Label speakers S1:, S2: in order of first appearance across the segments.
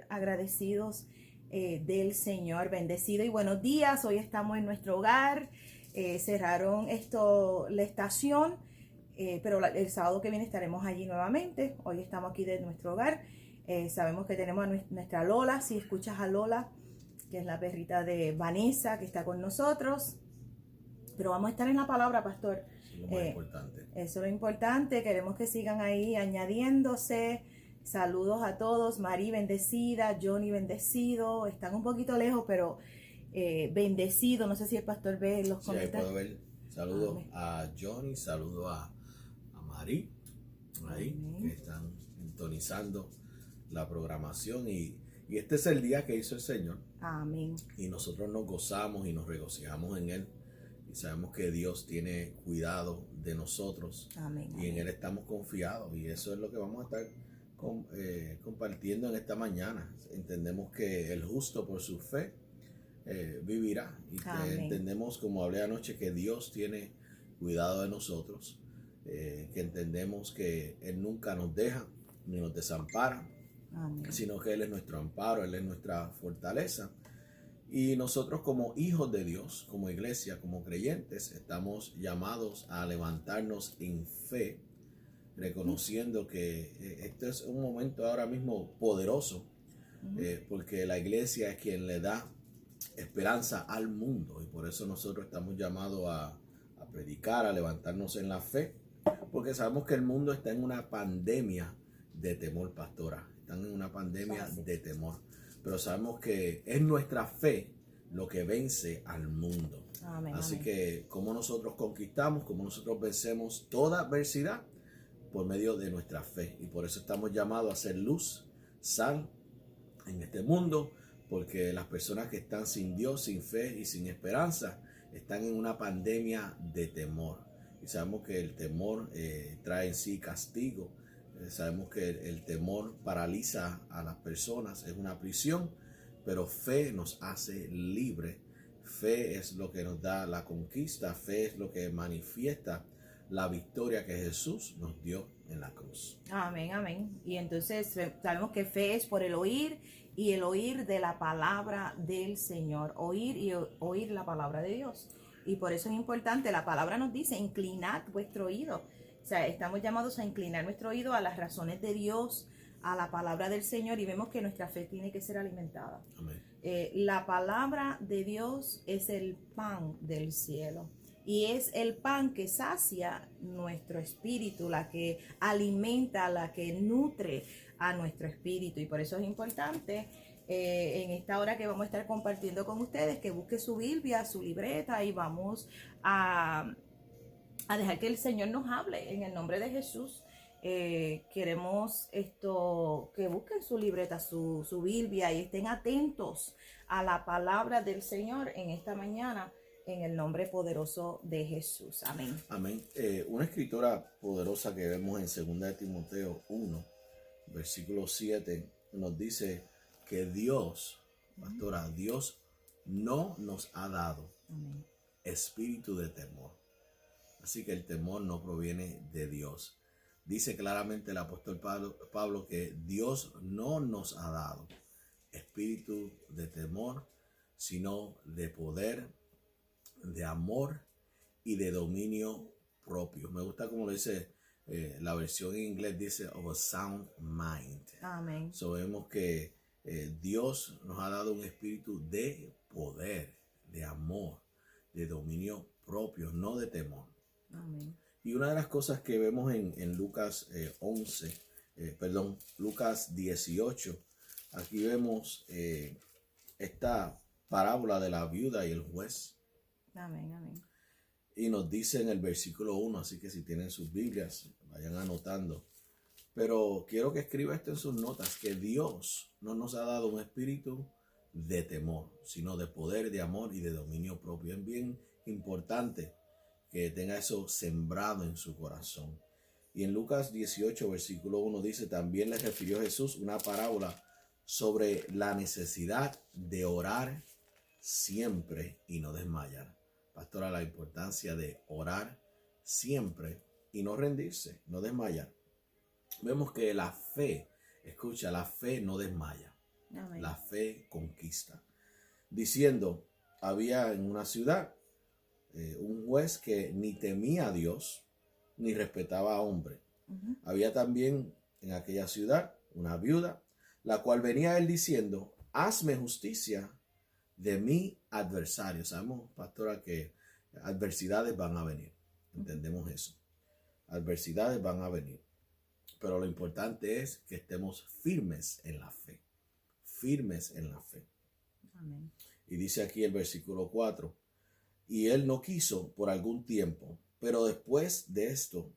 S1: agradecidos del Señor, bendecido y buenos días. Hoy estamos en nuestro hogar, cerraron la estación, pero el sábado que viene estaremos allí nuevamente. Hoy estamos aquí de nuestro hogar. Sabemos que tenemos a nuestra Lola, si escuchas a Lola, que es la perrita de Vanessa, que está con nosotros. Pero vamos a estar en la palabra, pastor.
S2: Eso es lo más importante.
S1: Eso es lo importante. Queremos que sigan ahí añadiéndose. Saludos a todos. Mari bendecida, Johnny bendecido. Están un poquito lejos, pero bendecido. No sé si el pastor ve los comentarios.
S2: Sí, ahí puedo ver. Saludos a Johnny, saludos a Mari, ahí, que están sintonizando la programación. Y este es el día que hizo el Señor.
S1: Amén.
S2: Y nosotros nos gozamos y nos regocijamos en Él. Y sabemos que Dios tiene cuidado de nosotros.
S1: Amén.
S2: Y en Él estamos confiados. Y eso es lo que vamos a estar compartiendo en esta mañana. Entendemos que el justo por su fe vivirá. Y que entendemos, como hablé anoche, que Dios tiene cuidado de nosotros. Que entendemos que Él nunca nos deja ni nos desampara.
S1: Amén.
S2: Sino que Él es nuestro amparo, Él es nuestra fortaleza. Y nosotros como hijos de Dios, como iglesia, como creyentes, estamos llamados a levantarnos en fe, reconociendo que este es un momento ahora mismo poderoso, porque la iglesia es quien le da esperanza al mundo. Y por eso nosotros estamos llamados a predicar, a levantarnos en la fe, porque sabemos que el mundo está en una pandemia de temor, pastora. Están en una pandemia de temor. Pero sabemos que es nuestra fe lo que vence al mundo.
S1: Amén,
S2: Así
S1: amén.
S2: que como nosotros conquistamos, como nosotros vencemos toda adversidad por medio de nuestra fe. Y por eso estamos llamados a ser luz, sal en este mundo, porque las personas que están sin Dios, sin fe y sin esperanza, están en una pandemia de temor. Y sabemos que el temor trae en sí castigo. Sabemos que el temor paraliza a las personas, es una prisión, pero fe nos hace libre. Fe es lo que nos da la conquista, fe es lo que manifiesta la victoria que Jesús nos dio en la cruz.
S1: Amén, amén. Y entonces sabemos que fe es por el oír y el oír de la palabra del Señor, oír y oír la palabra de Dios. Y por eso es importante, la palabra nos dice, inclinad vuestro oído. O sea, estamos llamados a inclinar nuestro oído a las razones de Dios, a la palabra del Señor, y vemos que nuestra fe tiene que ser alimentada.
S2: Amén.
S1: La palabra de Dios es el pan del cielo. Y es el pan que sacia nuestro espíritu, la que alimenta, la que nutre a nuestro espíritu. Y por eso es importante en esta hora que vamos a estar compartiendo con ustedes, que busque su Biblia, su libreta, y vamos a dejar que el Señor nos hable en el nombre de Jesús. Queremos que busquen su libreta, su Biblia, y estén atentos a la palabra del Señor en esta mañana, en el nombre poderoso de Jesús. Amén.
S2: Amén. Una escritora poderosa que vemos en 2 de Timoteo 1, versículo 7, nos dice que Dios, pastora, Dios no nos ha dado espíritu de temor. Así que el temor no proviene de Dios. Dice claramente el apóstol Pablo que Dios no nos ha dado espíritu de temor, sino de poder, de amor y de dominio propio. Me gusta como lo dice la versión en inglés, dice of a sound mind.
S1: Amén.
S2: Sabemos que Dios nos ha dado un espíritu de poder, de amor, de dominio propio, no de temor.
S1: Amén.
S2: Y una de las cosas que vemos en Lucas Lucas 18, aquí vemos esta parábola de la viuda y el juez.
S1: Amén, amén.
S2: Y nos dice en el versículo 1, así que si tienen sus Biblias, vayan anotando. Pero quiero que escriba esto en sus notas, que Dios no nos ha dado un espíritu de temor, sino de poder, de amor y de dominio propio. Es bien importante que tenga eso sembrado en su corazón. Y en Lucas 18, versículo 1 dice, también le refirió Jesús una parábola sobre la necesidad de orar siempre y no desmayar. Pastora, la importancia de orar siempre y no rendirse, no desmayar. Vemos que la fe, escucha, la fe no desmaya.
S1: Amén.
S2: La fe conquista. Diciendo, había en una ciudad un juez que ni temía a Dios, ni respetaba a hombre.
S1: Ujú.
S2: Había también en aquella ciudad una viuda, la cual venía a él diciendo, hazme justicia de mi adversario. Sabemos, pastora, que adversidades van a venir. Entendemos eso. Adversidades van a venir. Pero lo importante es que estemos firmes en la fe. Firmes en la fe.
S1: Amén.
S2: Y dice aquí el versículo 4, y él no quiso por algún tiempo, pero después de esto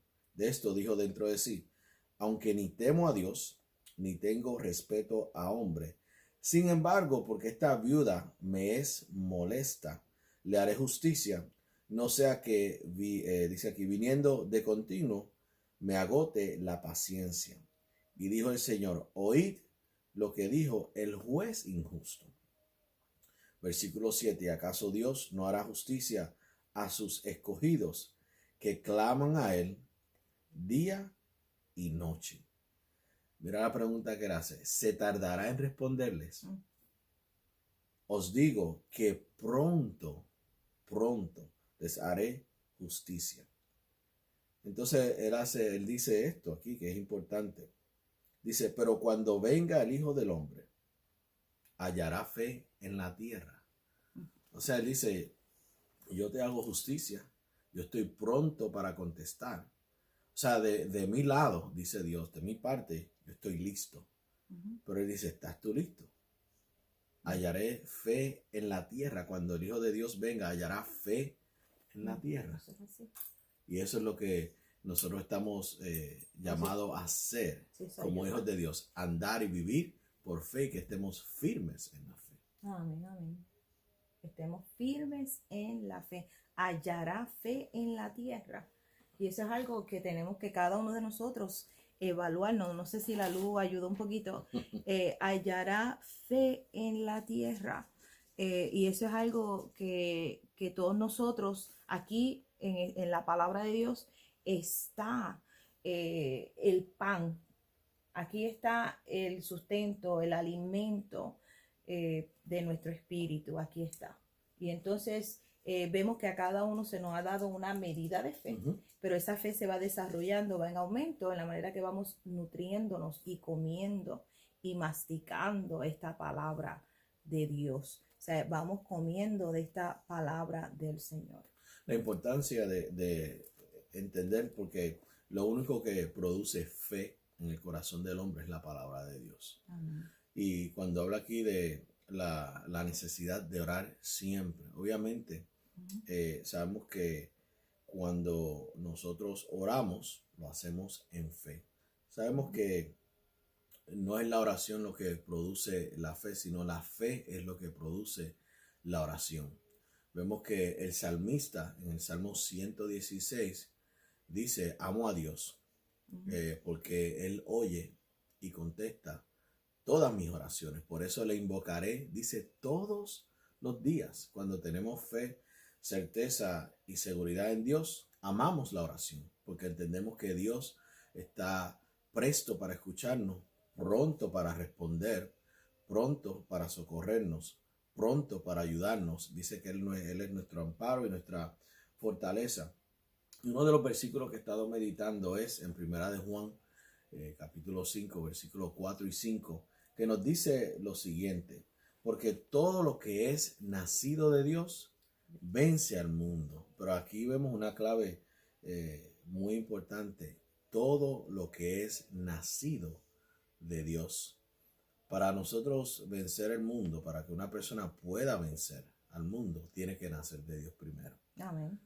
S2: dijo dentro de sí, aunque ni temo a Dios, ni tengo respeto a hombre, sin embargo, porque esta viuda me es molesta, le haré justicia, no sea que, dice aquí, viniendo de continuo, me agote la paciencia. Y dijo el Señor, oíd lo que dijo el juez injusto. Versículo 7, ¿acaso Dios no hará justicia a sus escogidos que claman a Él día y noche? Mira la pregunta que él hace, ¿se tardará en responderles? Os digo que pronto les haré justicia. Entonces él dice esto aquí que es importante. Dice, pero cuando venga el Hijo del Hombre, hallará fe en la tierra. O sea, él dice, yo te hago justicia, yo estoy pronto para contestar. O sea, de mi lado, dice Dios, de mi parte, yo estoy listo. Pero él dice, ¿estás tú listo? Hallaré fe en la tierra. Cuando el Hijo de Dios venga, hallará fe en la tierra. Y eso es lo que nosotros estamos llamados a hacer como hijos de Dios. Andar y vivir por fe y que estemos firmes en la fe.
S1: Amén, amén. Estemos firmes en la fe. Hallará fe en la tierra. Y eso es algo que tenemos que cada uno de nosotros evaluarnos. No sé si la luz ayuda un poquito. Hallará fe en la tierra. Y eso es algo que todos nosotros aquí en la palabra de Dios está el pan. Aquí está el sustento, el alimento de nuestro espíritu. Aquí está. Y entonces vemos que a cada uno se nos ha dado una medida de fe, pero esa fe se va desarrollando, va en aumento en la manera que vamos nutriéndonos y comiendo y masticando esta palabra de Dios. O sea, vamos comiendo de esta palabra del Señor.
S2: La importancia de entender, porque lo único que produce fe en el corazón del hombre es la palabra de Dios.
S1: Amén.
S2: Y cuando habla aquí de la necesidad de orar siempre, obviamente sabemos que cuando nosotros oramos, lo hacemos en fe. Sabemos que no es la oración lo que produce la fe, sino la fe es lo que produce la oración. Vemos que el salmista en el Salmo 116 dice, amo a Dios, porque Él oye y contesta todas mis oraciones. Por eso le invocaré, dice, todos los días. Cuando tenemos fe, certeza y seguridad en Dios, amamos la oración, porque entendemos que Dios está presto para escucharnos, pronto para responder, pronto para socorrernos, pronto para ayudarnos. Dice que Él es nuestro amparo y nuestra fortaleza. Uno de los versículos que he estado meditando es en Primera de Juan, capítulo 5, versículos 4 y 5, que nos dice lo siguiente, porque todo lo que es nacido de Dios vence al mundo. Pero aquí vemos una clave muy importante, todo lo que es nacido de Dios. Para nosotros vencer el mundo, para que una persona pueda vencer al mundo, tiene que nacer de Dios primero.
S1: Amén.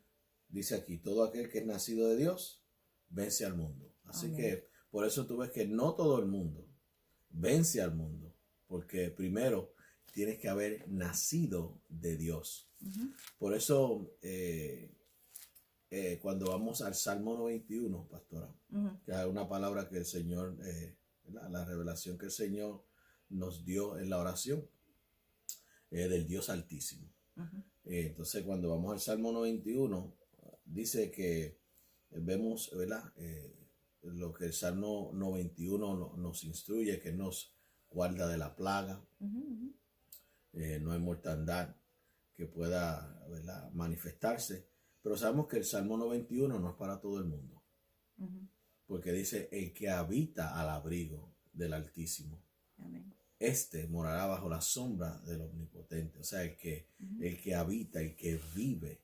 S2: Dice aquí, todo aquel que es nacido de Dios vence al mundo. Así
S1: Amén.
S2: que por eso tú ves que no todo el mundo vence al mundo, porque primero tienes que haber nacido de Dios. Por eso cuando vamos al Salmo 91, pastora, que es una palabra que el Señor, la revelación que el Señor nos dio en la oración del Dios Altísimo. Entonces cuando vamos al Salmo 91, dice que vemos, ¿verdad? Lo que el Salmo 91 nos instruye, que nos guarda de la plaga,
S1: Ujú.
S2: no hay mortandad que pueda, ¿verdad?, manifestarse. Pero sabemos que el Salmo 91 no es para todo el mundo,
S1: Ujú.
S2: porque dice, el que habita al abrigo del Altísimo,
S1: Amén.
S2: este morará bajo la sombra del Omnipotente. O sea, el que habita, el que vive,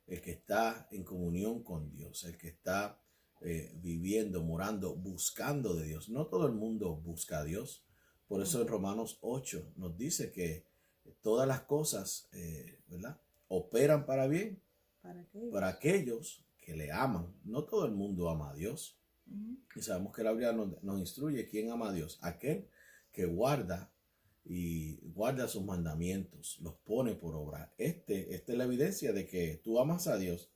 S2: el que está en comunión con Dios, el que está viviendo, morando, buscando de Dios. No todo el mundo busca a Dios. Por eso en Romanos 8 nos dice que todas las cosas, ¿verdad?, operan para bien para aquellos que le aman. No todo el mundo ama a Dios.
S1: Ujú.
S2: Y sabemos que la Biblia nos instruye quién ama a Dios. Aquel que guarda sus mandamientos, los pone por obra. Esta es la evidencia de que tú amas a Dios.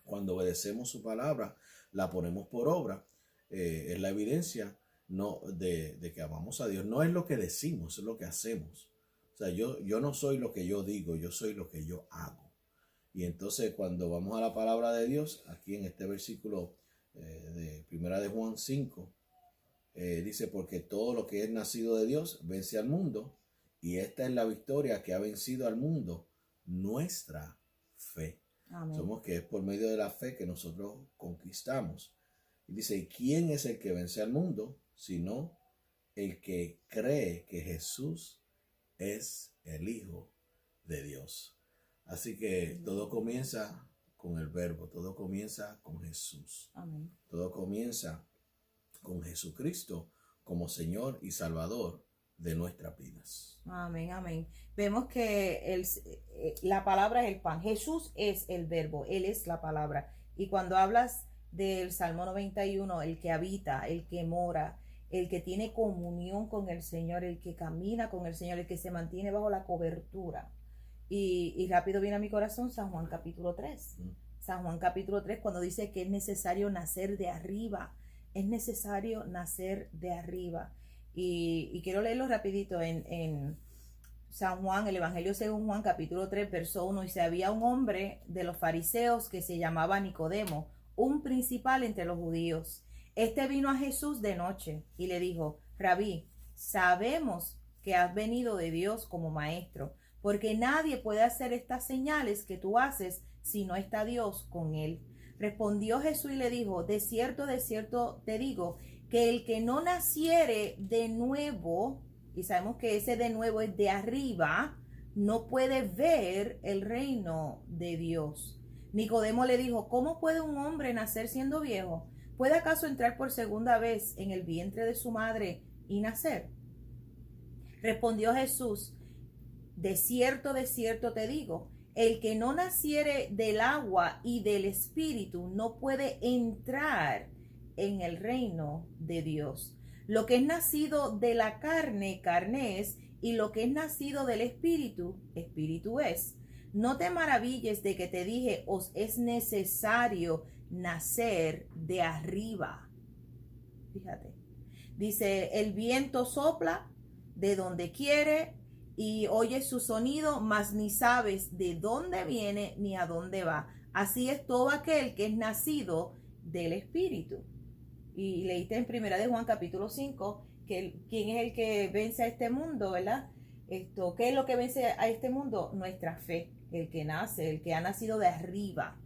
S2: Cuando obedecemos su palabra, la ponemos por obra. Es la evidencia no, de que amamos a Dios. No es lo que decimos, es lo que hacemos. O sea, yo no soy lo que yo digo, yo soy lo que yo hago. Y entonces cuando vamos a la palabra de Dios, aquí en este versículo de Primera de Juan 5, dice, porque todo lo que es nacido de Dios vence al mundo, y esta es la victoria que ha vencido al mundo, nuestra fe.
S1: Amén.
S2: Somos que es por medio de la fe que nosotros conquistamos. Y dice, ¿quién es el que vence al mundo? Sino el que cree que Jesús es el Hijo de Dios. Así que todo comienza con el Verbo, todo comienza con Jesús.
S1: Amén.
S2: Todo comienza con Jesucristo como Señor y Salvador de nuestras vidas.
S1: Amén, amén. Vemos que la palabra es el pan. Jesús es el verbo, Él es la palabra. Y cuando hablas del Salmo 91, el que habita, el que mora, el que tiene comunión con el Señor, el que camina con el Señor, el que se mantiene bajo la cobertura. Y rápido viene a mi corazón San Juan capítulo 3. San Juan capítulo 3 cuando dice que es necesario nacer de arriba. Es necesario nacer de arriba. Y quiero leerlo rapidito en San Juan, el Evangelio según Juan, capítulo 3, verso 1. Dice, había un hombre de los fariseos que se llamaba Nicodemo, un principal entre los judíos. Este vino a Jesús de noche y le dijo, Rabí, sabemos que has venido de Dios como maestro, porque nadie puede hacer estas señales que tú haces si no está Dios con él. Respondió Jesús y le dijo, de cierto te digo, que el que no naciere de nuevo, y sabemos que ese de nuevo es de arriba, no puede ver el reino de Dios. Nicodemo le dijo, ¿cómo puede un hombre nacer siendo viejo? ¿Puede acaso entrar por segunda vez en el vientre de su madre y nacer? Respondió Jesús, de cierto te digo, el que no naciere del agua y del espíritu no puede entrar en el reino de Dios. Lo que es nacido de la carne, carne es, y lo que es nacido del espíritu, espíritu es. No te maravilles de que te dije, os es necesario nacer de arriba. Fíjate. Dice, el viento sopla de donde quiere y oyes su sonido, mas ni sabes de dónde viene ni a dónde va. Así es todo aquel que es nacido del Espíritu. Y leíste en Primera de Juan capítulo 5 que quién es el que vence a este mundo, ¿verdad? ¿Qué es lo que vence a este mundo? Nuestra fe, el que nace, el que ha nacido de arriba,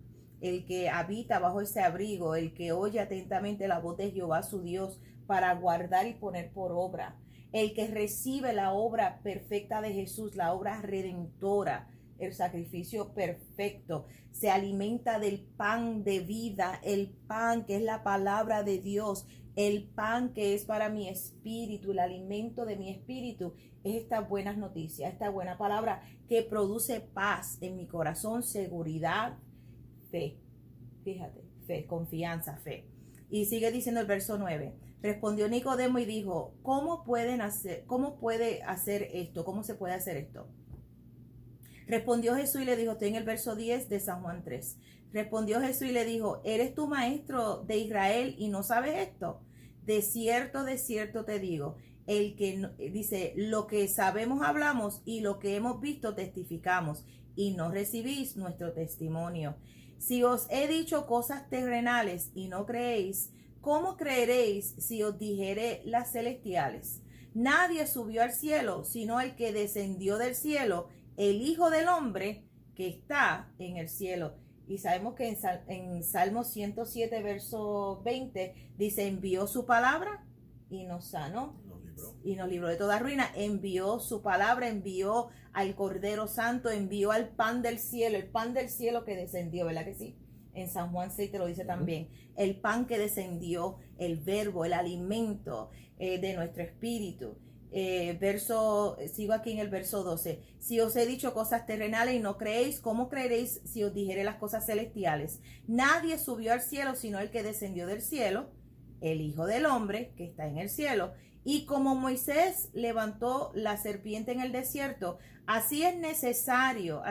S1: el que habita bajo ese abrigo, el que oye atentamente la voz de Jehová su Dios para guardar y poner por obra, el que recibe la obra perfecta de Jesús, la obra redentora, el sacrificio perfecto, se alimenta del pan de vida, el pan que es la palabra de Dios, el pan que es para mi espíritu, el alimento de mi espíritu, es esta buena noticia, esta buena palabra que produce paz en mi corazón, seguridad, fe. Fíjate, fe, confianza, fe. Y sigue diciendo el verso 9. Respondió Nicodemo y dijo, ¿cómo puede hacer esto? ¿Cómo se puede hacer esto? Respondió Jesús y le dijo, estoy en el verso 10 de San Juan 3. Respondió Jesús y le dijo, ¿eres tú maestro de Israel y no sabes esto? De cierto te digo, el que dice, lo que sabemos hablamos y lo que hemos visto testificamos y no recibís nuestro testimonio. Si os he dicho cosas terrenales y no creéis, ¿cómo creeréis si os dijere las celestiales? nadie subió al cielo, sino el que descendió del cielo, el Hijo del Hombre que está en el cielo. Y sabemos que en Salmo 107, verso 20, dice, envió su palabra y nos sanó. Y nos libró de toda ruina. Envió su palabra, envió al Cordero Santo, envió al pan del cielo, el pan del cielo que descendió, ¿verdad que sí? En San Juan 6 te lo dice también. El pan que descendió, el verbo, el alimento de nuestro espíritu. Sigo aquí en el verso 12. Si os he dicho cosas terrenales y no creéis, ¿cómo creeréis si os dijere las cosas celestiales? Nadie subió al cielo sino el que descendió del cielo, el Hijo del Hombre que está en el cielo. Y como Moisés levantó la serpiente en el desierto, así es necesario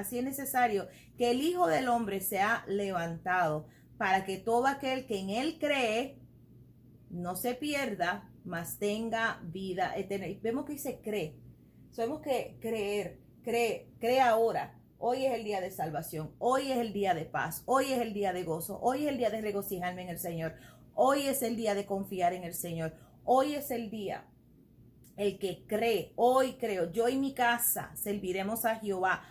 S1: que el Hijo del Hombre sea levantado, para que todo aquel que en él cree no se pierda, mas tenga vida eterna. Y vemos que dice cree. Sabemos que cree ahora. Hoy es el día de salvación, hoy es el día de paz, hoy es el día de gozo, hoy es el día de regocijarme en el Señor, hoy es el día de confiar en el Señor, hoy es el día. El que cree, hoy creo, yo y mi casa serviremos a Jehová.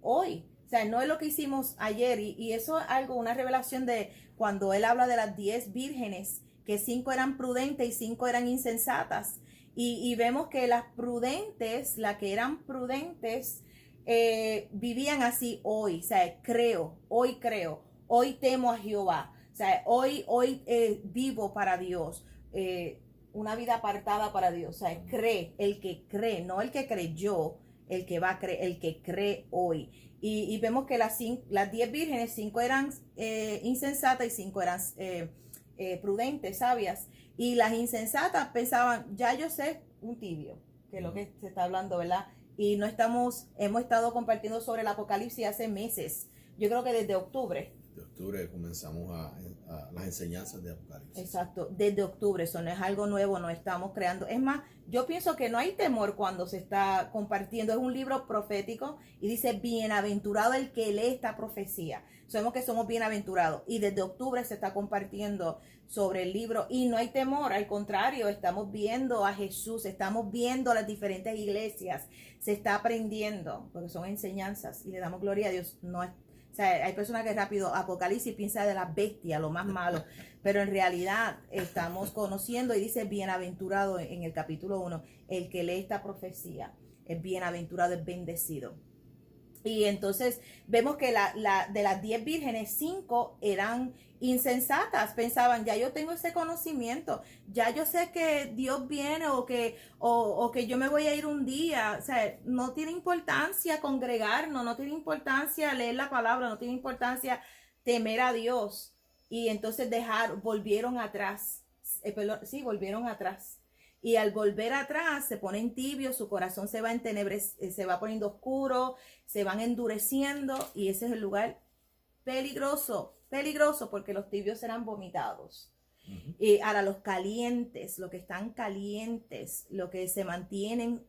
S1: Hoy, o sea, no es lo que hicimos ayer. Y eso es algo, una revelación de cuando él habla de las 10 vírgenes, que 5 eran prudentes y 5 eran insensatas. Y vemos que las prudentes, las que eran prudentes, vivían así hoy. O sea, hoy temo a Jehová. O sea, hoy vivo para Dios. Una vida apartada para Dios. O sea, cree, el que cree, no el que creyó, el que va a creer, el que cree hoy. Y vemos que las 10 vírgenes, 5 eran insensatas y 5 eran prudentes, sabias. Y las insensatas pensaban, ya yo sé un tibio, que es lo que se está hablando, ¿verdad? Y hemos estado compartiendo sobre el Apocalipsis hace meses. Yo creo que desde octubre.
S2: De octubre comenzamos a las enseñanzas de Apocalipsis.
S1: Exacto, desde octubre, eso no es algo nuevo, no estamos creando. Es más, yo pienso que no hay temor cuando se está compartiendo. Es un libro profético y dice, bienaventurado el que lee esta profecía. Sabemos que somos bienaventurados y desde octubre se está compartiendo sobre el libro y no hay temor, al contrario, estamos viendo a Jesús, estamos viendo las diferentes iglesias, se está aprendiendo, porque son enseñanzas y le damos gloria a Dios. No es, o sea, hay personas que rápido Apocalipsis piensa de la bestia, lo más malo, pero en realidad estamos conociendo y dice bienaventurado en el capítulo 1, el que lee esta profecía es bienaventurado, es bendecido. Y entonces vemos que de las 10 vírgenes, 5 eran insensatas, pensaban, ya yo tengo ese conocimiento, ya yo sé que Dios viene o que yo me voy a ir un día. O sea, no tiene importancia congregarnos, no tiene importancia leer la palabra, no tiene importancia temer a Dios. Y entonces volvieron atrás. Volvieron atrás. Y al volver atrás se ponen tibios, su corazón se va se va poniendo oscuro, se van endureciendo y ese es el lugar peligroso porque los tibios serán vomitados. Y ahora los calientes, los que están calientes, los que se mantienen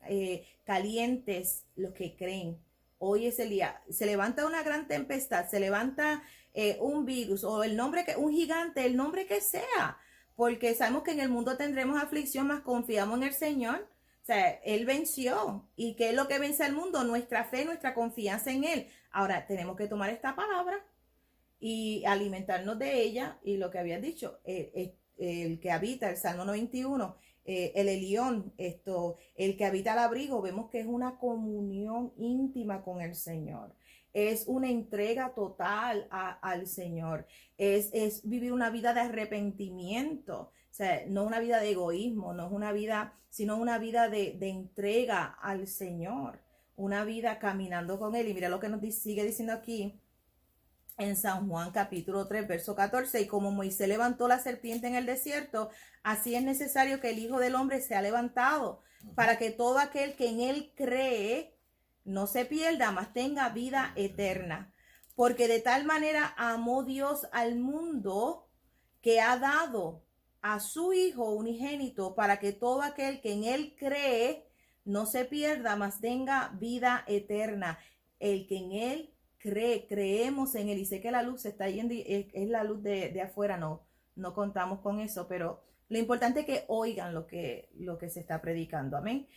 S1: calientes, los que creen. Hoy es el día, se levanta una gran tempestad, se levanta un virus o un gigante, el nombre que sea. Porque sabemos que en el mundo tendremos aflicción, mas confiamos en el Señor. O sea, Él venció. ¿Y qué es lo que vence al mundo? Nuestra fe, nuestra confianza en Él. Ahora, tenemos que tomar esta palabra y alimentarnos de ella. Y lo que había dicho, el que habita, el Salmo 91, el Elión, el que habita al abrigo, vemos que es una comunión íntima con el Señor. Es una entrega total al Señor. Es vivir una vida de arrepentimiento. O sea, no una vida de egoísmo, no es una vida, sino una vida de entrega al Señor. Una vida caminando con Él. Y mira lo que nos sigue diciendo aquí en San Juan capítulo 3, verso 14. Y como Moisés levantó la serpiente en el desierto, así es necesario que el Hijo del Hombre sea levantado, para que todo aquel que en Él cree no se pierda, mas tenga vida eterna. Porque de tal manera amó Dios al mundo que ha dado a su Hijo unigénito, para que todo aquel que en Él cree no se pierda, mas tenga vida eterna. El que en Él cree, creemos en Él. Y sé que la luz se está yendo, es la luz de afuera, no contamos con eso, pero Lo importante es que oigan lo que se está predicando. Amén.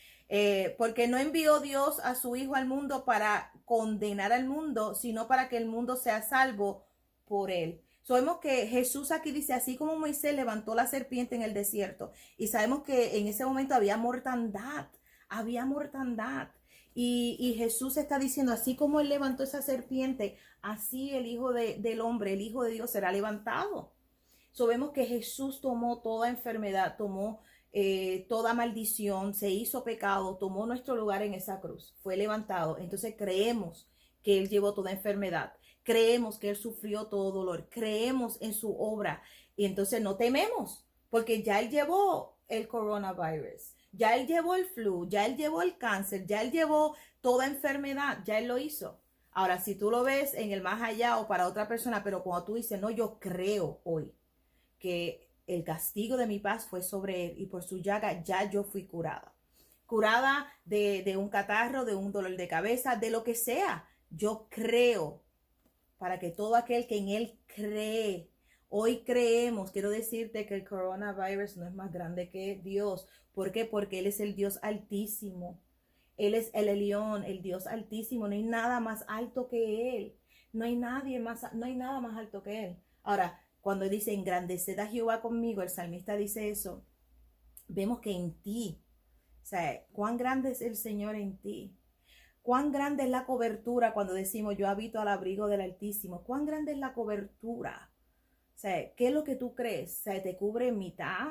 S1: Porque no envió Dios a su Hijo al mundo para condenar al mundo, sino para que el mundo sea salvo por él. Sabemos que Jesús aquí dice, así como Moisés levantó la serpiente en el desierto, y sabemos que en ese momento había mortandad, había mortandad. Y Jesús está diciendo, así como él levantó esa serpiente, así el Hijo del Hombre, el Hijo de Dios será levantado. Vemos que Jesús tomó toda enfermedad, tomó toda maldición, se hizo pecado, tomó nuestro lugar en esa cruz, fue levantado. Entonces creemos que Él llevó toda enfermedad, creemos que Él sufrió todo dolor, creemos en su obra y entonces no tememos, porque ya Él llevó el coronavirus, ya Él llevó el flu, ya Él llevó el cáncer, ya Él llevó toda enfermedad, ya Él lo hizo. Ahora, si tú lo ves en el más allá o para otra persona, pero cuando tú dices, no, yo creo hoy que el castigo de mi paz fue sobre él y por su llaga ya yo fui curada. Curada de un catarro, de un dolor de cabeza, de lo que sea. Yo creo para que todo aquel que en él cree, hoy creemos, quiero decirte que el coronavirus no es más grande que Dios. ¿Por qué? Porque Él es el Dios altísimo. Él es el Elión, el Dios altísimo. No hay nada más alto que Él. No hay nadie más, no hay nada más alto que Él. Ahora, cuando dice engrandeced a Jehová conmigo, el salmista dice eso, vemos que en ti, o sea, cuán grande es el Señor en ti, cuán grande es la cobertura cuando decimos yo habito al abrigo del Altísimo, cuán grande es la cobertura, o sea, ¿qué es lo que tú crees? O sea, ¿te cubre en mitad?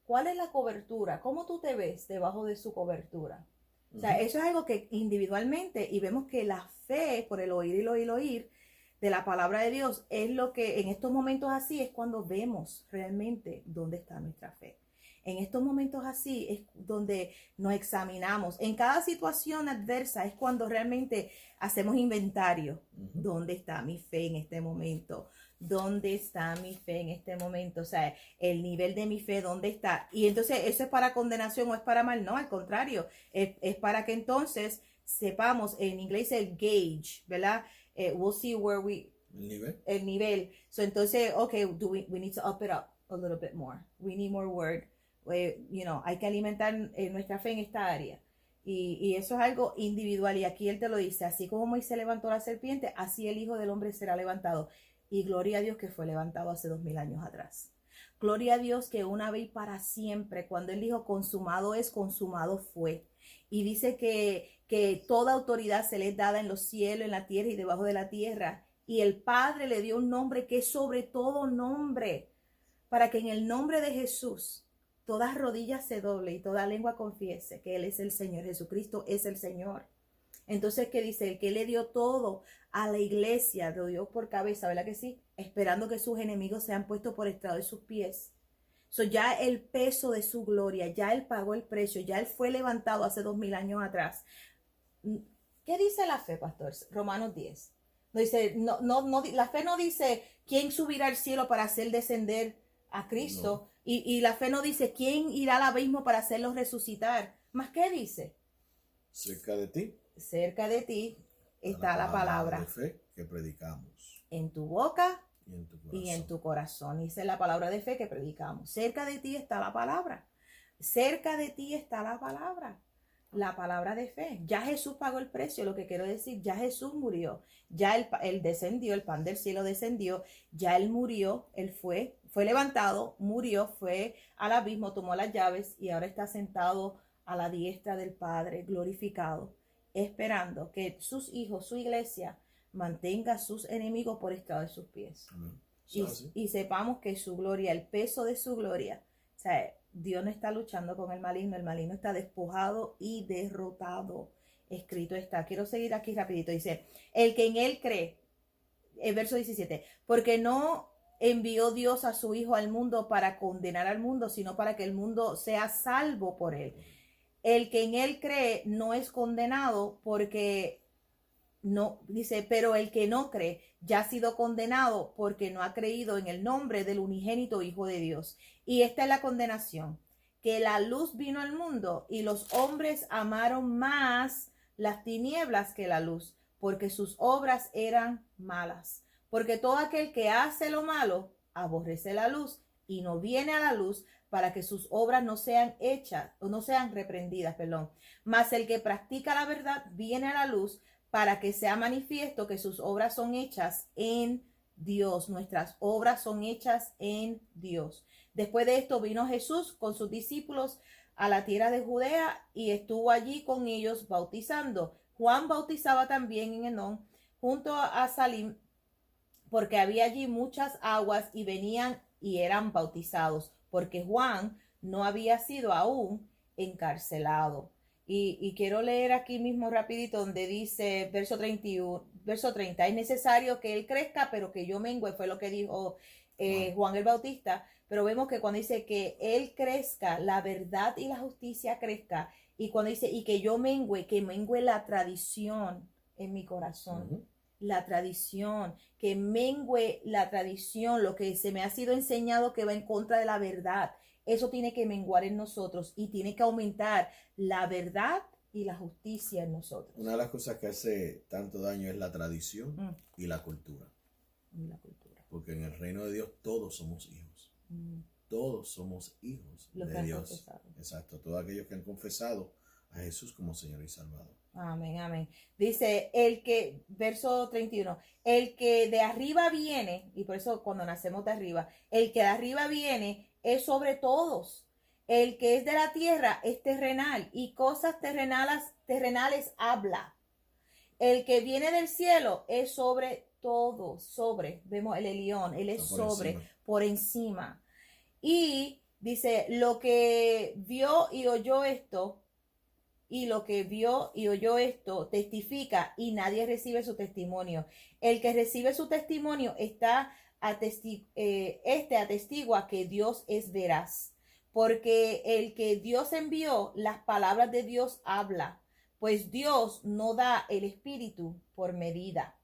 S1: ¿Cuál es la cobertura? ¿Cómo tú te ves debajo de su cobertura? O sea, eso es algo que individualmente, y vemos que la fe por el oír y el oír, el oír, de la palabra de Dios es lo que en estos momentos así es cuando vemos realmente dónde está nuestra fe. En estos momentos así es donde nos examinamos. En cada situación adversa es cuando realmente hacemos inventario. ¿Dónde está mi fe en este momento? ¿Dónde está mi fe en este momento? O sea, el nivel de mi fe, ¿dónde está? Y entonces, ¿eso es para condenación o es para mal? No, al contrario. Es para que entonces sepamos, en inglés el gauge, ¿verdad? We'll see where el nivel. So entonces, okay, we need to up it up a little bit more. We need more word. Hay que alimentar nuestra fe en esta área. Y eso es algo individual. Y aquí él te lo dice, así como Moisés levantó la serpiente, así el Hijo del Hombre será levantado. Y gloria a Dios que fue levantado hace 2000 años atrás. Gloria a Dios que una vez y para siempre, cuando él dijo consumado es, consumado fue. Y dice que toda autoridad se le es dada en los cielos, en la tierra y debajo de la tierra. Y el Padre le dio un nombre que es sobre todo nombre, para que en el nombre de Jesús toda rodilla se doble y toda lengua confiese que Él es el Señor. Jesucristo es el Señor. Entonces, ¿qué dice? El que le dio todo a la iglesia, lo dio por cabeza, ¿verdad que sí? Esperando que sus enemigos sean puestos por estrado de sus pies. Ya el peso de su gloria, ya Él pagó el precio, ya Él fue levantado hace 2000 años atrás. ¿Qué dice la fe, pastor? Romanos 10. No dice, no, la fe no dice quién subirá al cielo para hacer descender a Cristo. No. Y la fe no dice quién irá al abismo para hacerlo resucitar. ¿Más qué dice?
S2: Cerca de ti.
S1: Cerca de ti está la palabra
S2: de fe que predicamos.
S1: En tu boca
S2: y
S1: en tu corazón. Esa es la palabra de fe que predicamos. Cerca de ti está la palabra. Cerca de ti está la palabra. La palabra de fe. Ya Jesús pagó el precio. Lo que quiero decir, ya Jesús murió. Ya él descendió, el pan del cielo descendió. Ya Él murió. Él fue levantado, murió, fue al abismo, tomó las llaves y ahora está sentado a la diestra del Padre, glorificado, esperando que sus hijos, su iglesia, mantenga a sus enemigos por estrado de sus pies. Y sepamos que su gloria, el peso de su gloria, o sea, Dios no está luchando con el maligno está despojado y derrotado. Escrito está. Quiero seguir aquí rapidito. Dice, el que en él cree, el verso 17, porque no envió Dios a su Hijo al mundo para condenar al mundo, sino para que el mundo sea salvo por él. El que en él cree no es condenado porque no, dice, pero el que no cree ya ha sido condenado porque no ha creído en el nombre del unigénito Hijo de Dios. Y esta es la condenación, que la luz vino al mundo y los hombres amaron más las tinieblas que la luz, porque sus obras eran malas. Porque todo aquel que hace lo malo aborrece la luz y no viene a la luz para que sus obras no sean hechas o no sean reprendidas, perdón. Mas el que practica la verdad viene a la luz para que sea manifiesto que sus obras son hechas en Dios. Nuestras obras son hechas en Dios. Después de esto vino Jesús con sus discípulos a la tierra de Judea y estuvo allí con ellos bautizando. Juan bautizaba también en Enón junto a Salim, porque había allí muchas aguas y venían y eran bautizados, porque Juan no había sido aún encarcelado. Y quiero leer aquí mismo rapidito donde dice verso 31, verso 30, es necesario que él crezca, pero que yo mengüe, fue lo que dijo Juan el Bautista, pero vemos que cuando dice que él crezca, la verdad y la justicia crezca, y cuando dice, y que yo mengüe, que mengüe la tradición en mi corazón.
S2: Ujú.
S1: La tradición, que mengüe la tradición, lo que se me ha sido enseñado que va en contra de la verdad. Eso tiene que menguar en nosotros y tiene que aumentar la verdad y la justicia en nosotros.
S2: Una de las cosas que hace tanto daño es la tradición y la cultura.
S1: Y la cultura.
S2: Porque en el reino de Dios todos somos hijos. Todos somos hijos
S1: Los que
S2: de
S1: han
S2: Dios.
S1: confesado.
S2: Exacto, todos aquellos que han confesado a Jesús como Señor y Salvador.
S1: Amén, amén. Dice el que, verso 31, el que de arriba viene, y por eso cuando nacemos de arriba, el que de arriba viene es sobre todos. El que es de la tierra es terrenal y cosas terrenales habla. El que viene del cielo es sobre todos, vemos el Elión, él es
S2: Está
S1: por encima. Y dice, lo que vio y oyó esto, testifica y nadie recibe su testimonio. El que recibe su testimonio atestigua que Dios es veraz, porque el que Dios envió, las palabras de Dios habla, pues Dios no da el Espíritu por medida.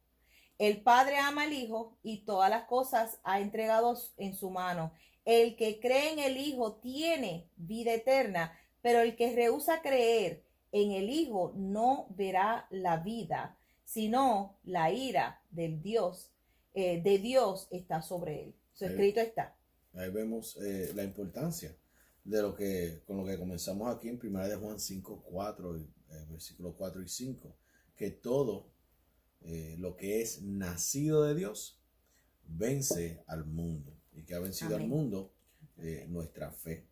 S1: El Padre ama al Hijo y todas las cosas ha entregado en su mano. El que cree en el Hijo tiene vida eterna, pero el que rehúsa creer en el Hijo no verá la vida, sino la ira de Dios está sobre él. Su escrito está.
S2: Ahí vemos la importancia de con lo que comenzamos aquí en 1 de Juan 5, 4, versículos 4 y 5, que todo lo que es nacido de Dios vence al mundo, y que ha vencido
S1: Amén.
S2: al mundo nuestra fe,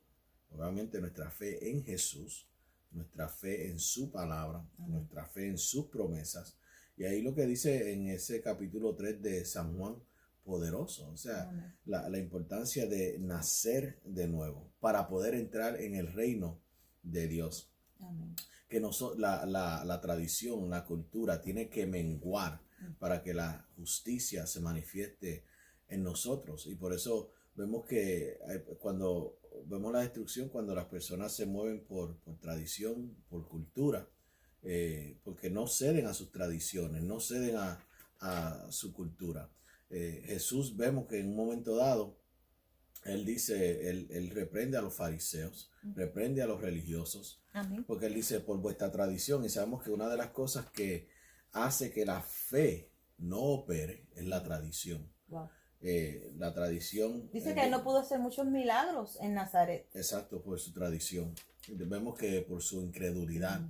S2: obviamente nuestra fe en Jesús, nuestra fe en su palabra, nuestra fe en sus promesas. Y ahí lo que dice en ese capítulo 3 de San Juan, poderoso, o sea, la importancia de nacer de nuevo para poder entrar en el reino de Dios.
S1: Amén.
S2: Que la tradición, la cultura tiene que menguar para que la justicia se manifieste en nosotros. Y por eso vemos que cuando vemos la destrucción, cuando las personas se mueven por tradición, por cultura, porque no ceden a sus tradiciones, no ceden a su cultura. Jesús, vemos que en un momento dado, él dice, él reprende a los fariseos, reprende a los religiosos,
S1: Amén.
S2: porque él dice, por vuestra tradición, y sabemos que una de las cosas que hace que la fe no opere es la tradición.
S1: Wow.
S2: La tradición.
S1: Dice que él no pudo hacer muchos milagros en Nazaret.
S2: Exacto, por su tradición. Vemos que por su incredulidad,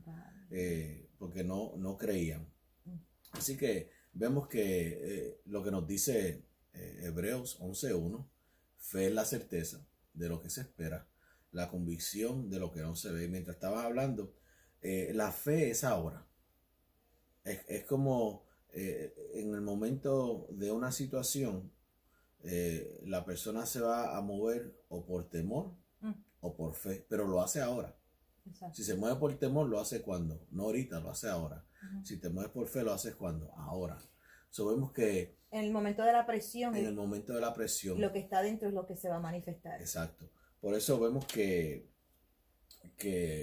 S2: porque no creían. Así que vemos que lo que nos dice Hebreos 11:1, fe es la certeza de lo que se espera, la convicción de lo que no se ve. Y mientras estabas hablando, la fe es ahora. Es como en el momento de una situación, la persona se va a mover o por temor o por fe, pero lo hace ahora. Exacto. Si se mueve por temor, lo hace cuando, no ahorita, lo hace ahora. Si te mueves por fe, lo haces cuando, ahora. Vemos que
S1: en el momento de la presión,
S2: en el momento de la presión,
S1: lo que está dentro es lo que se va a manifestar.
S2: Exacto. Por eso vemos que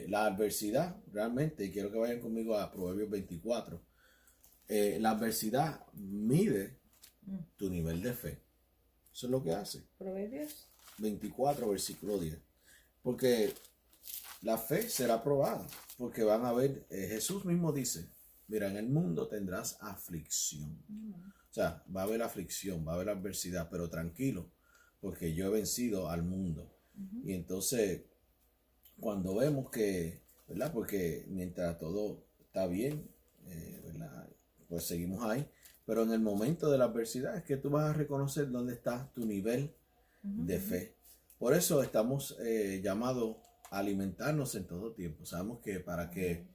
S2: la adversidad realmente, y quiero que vayan conmigo a Proverbios 24, la adversidad mide tu nivel de fe. Eso es lo que hace.
S1: Proverbios
S2: 24, versículo 10. Porque la fe será probada. Porque van a ver, Jesús mismo dice, mira, en el mundo tendrás aflicción. O sea, va a haber aflicción, va a haber adversidad, pero tranquilo, porque yo he vencido al mundo. Y entonces, cuando vemos que, ¿verdad? Porque mientras todo está bien, ¿verdad? Pues seguimos ahí. Pero en el momento de la adversidad es que tú vas a reconocer dónde está tu nivel de fe. Por eso estamos llamados a alimentarnos en todo tiempo. Sabemos que para que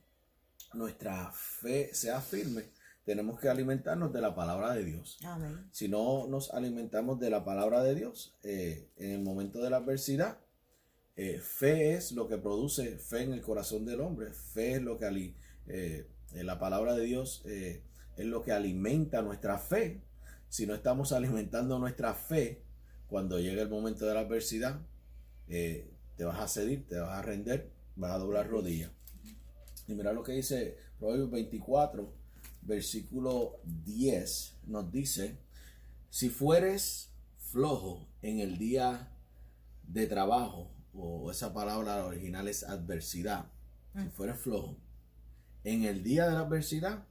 S2: nuestra fe sea firme, tenemos que alimentarnos de la palabra de Dios.
S1: Amén.
S2: Si no nos alimentamos de la palabra de Dios, en el momento de la adversidad, fe es lo que produce fe en el corazón del hombre. Fe es lo que la palabra de Dios es lo que alimenta nuestra fe. Si no estamos alimentando nuestra fe, cuando llega el momento de la adversidad, te vas a cedir, te vas a render, vas a doblar rodillas. Y mira lo que dice Proverbios 24, versículo 10, nos dice: si fueres flojo en el día de trabajo, o esa palabra original es adversidad, si fueres flojo en el día de la adversidad,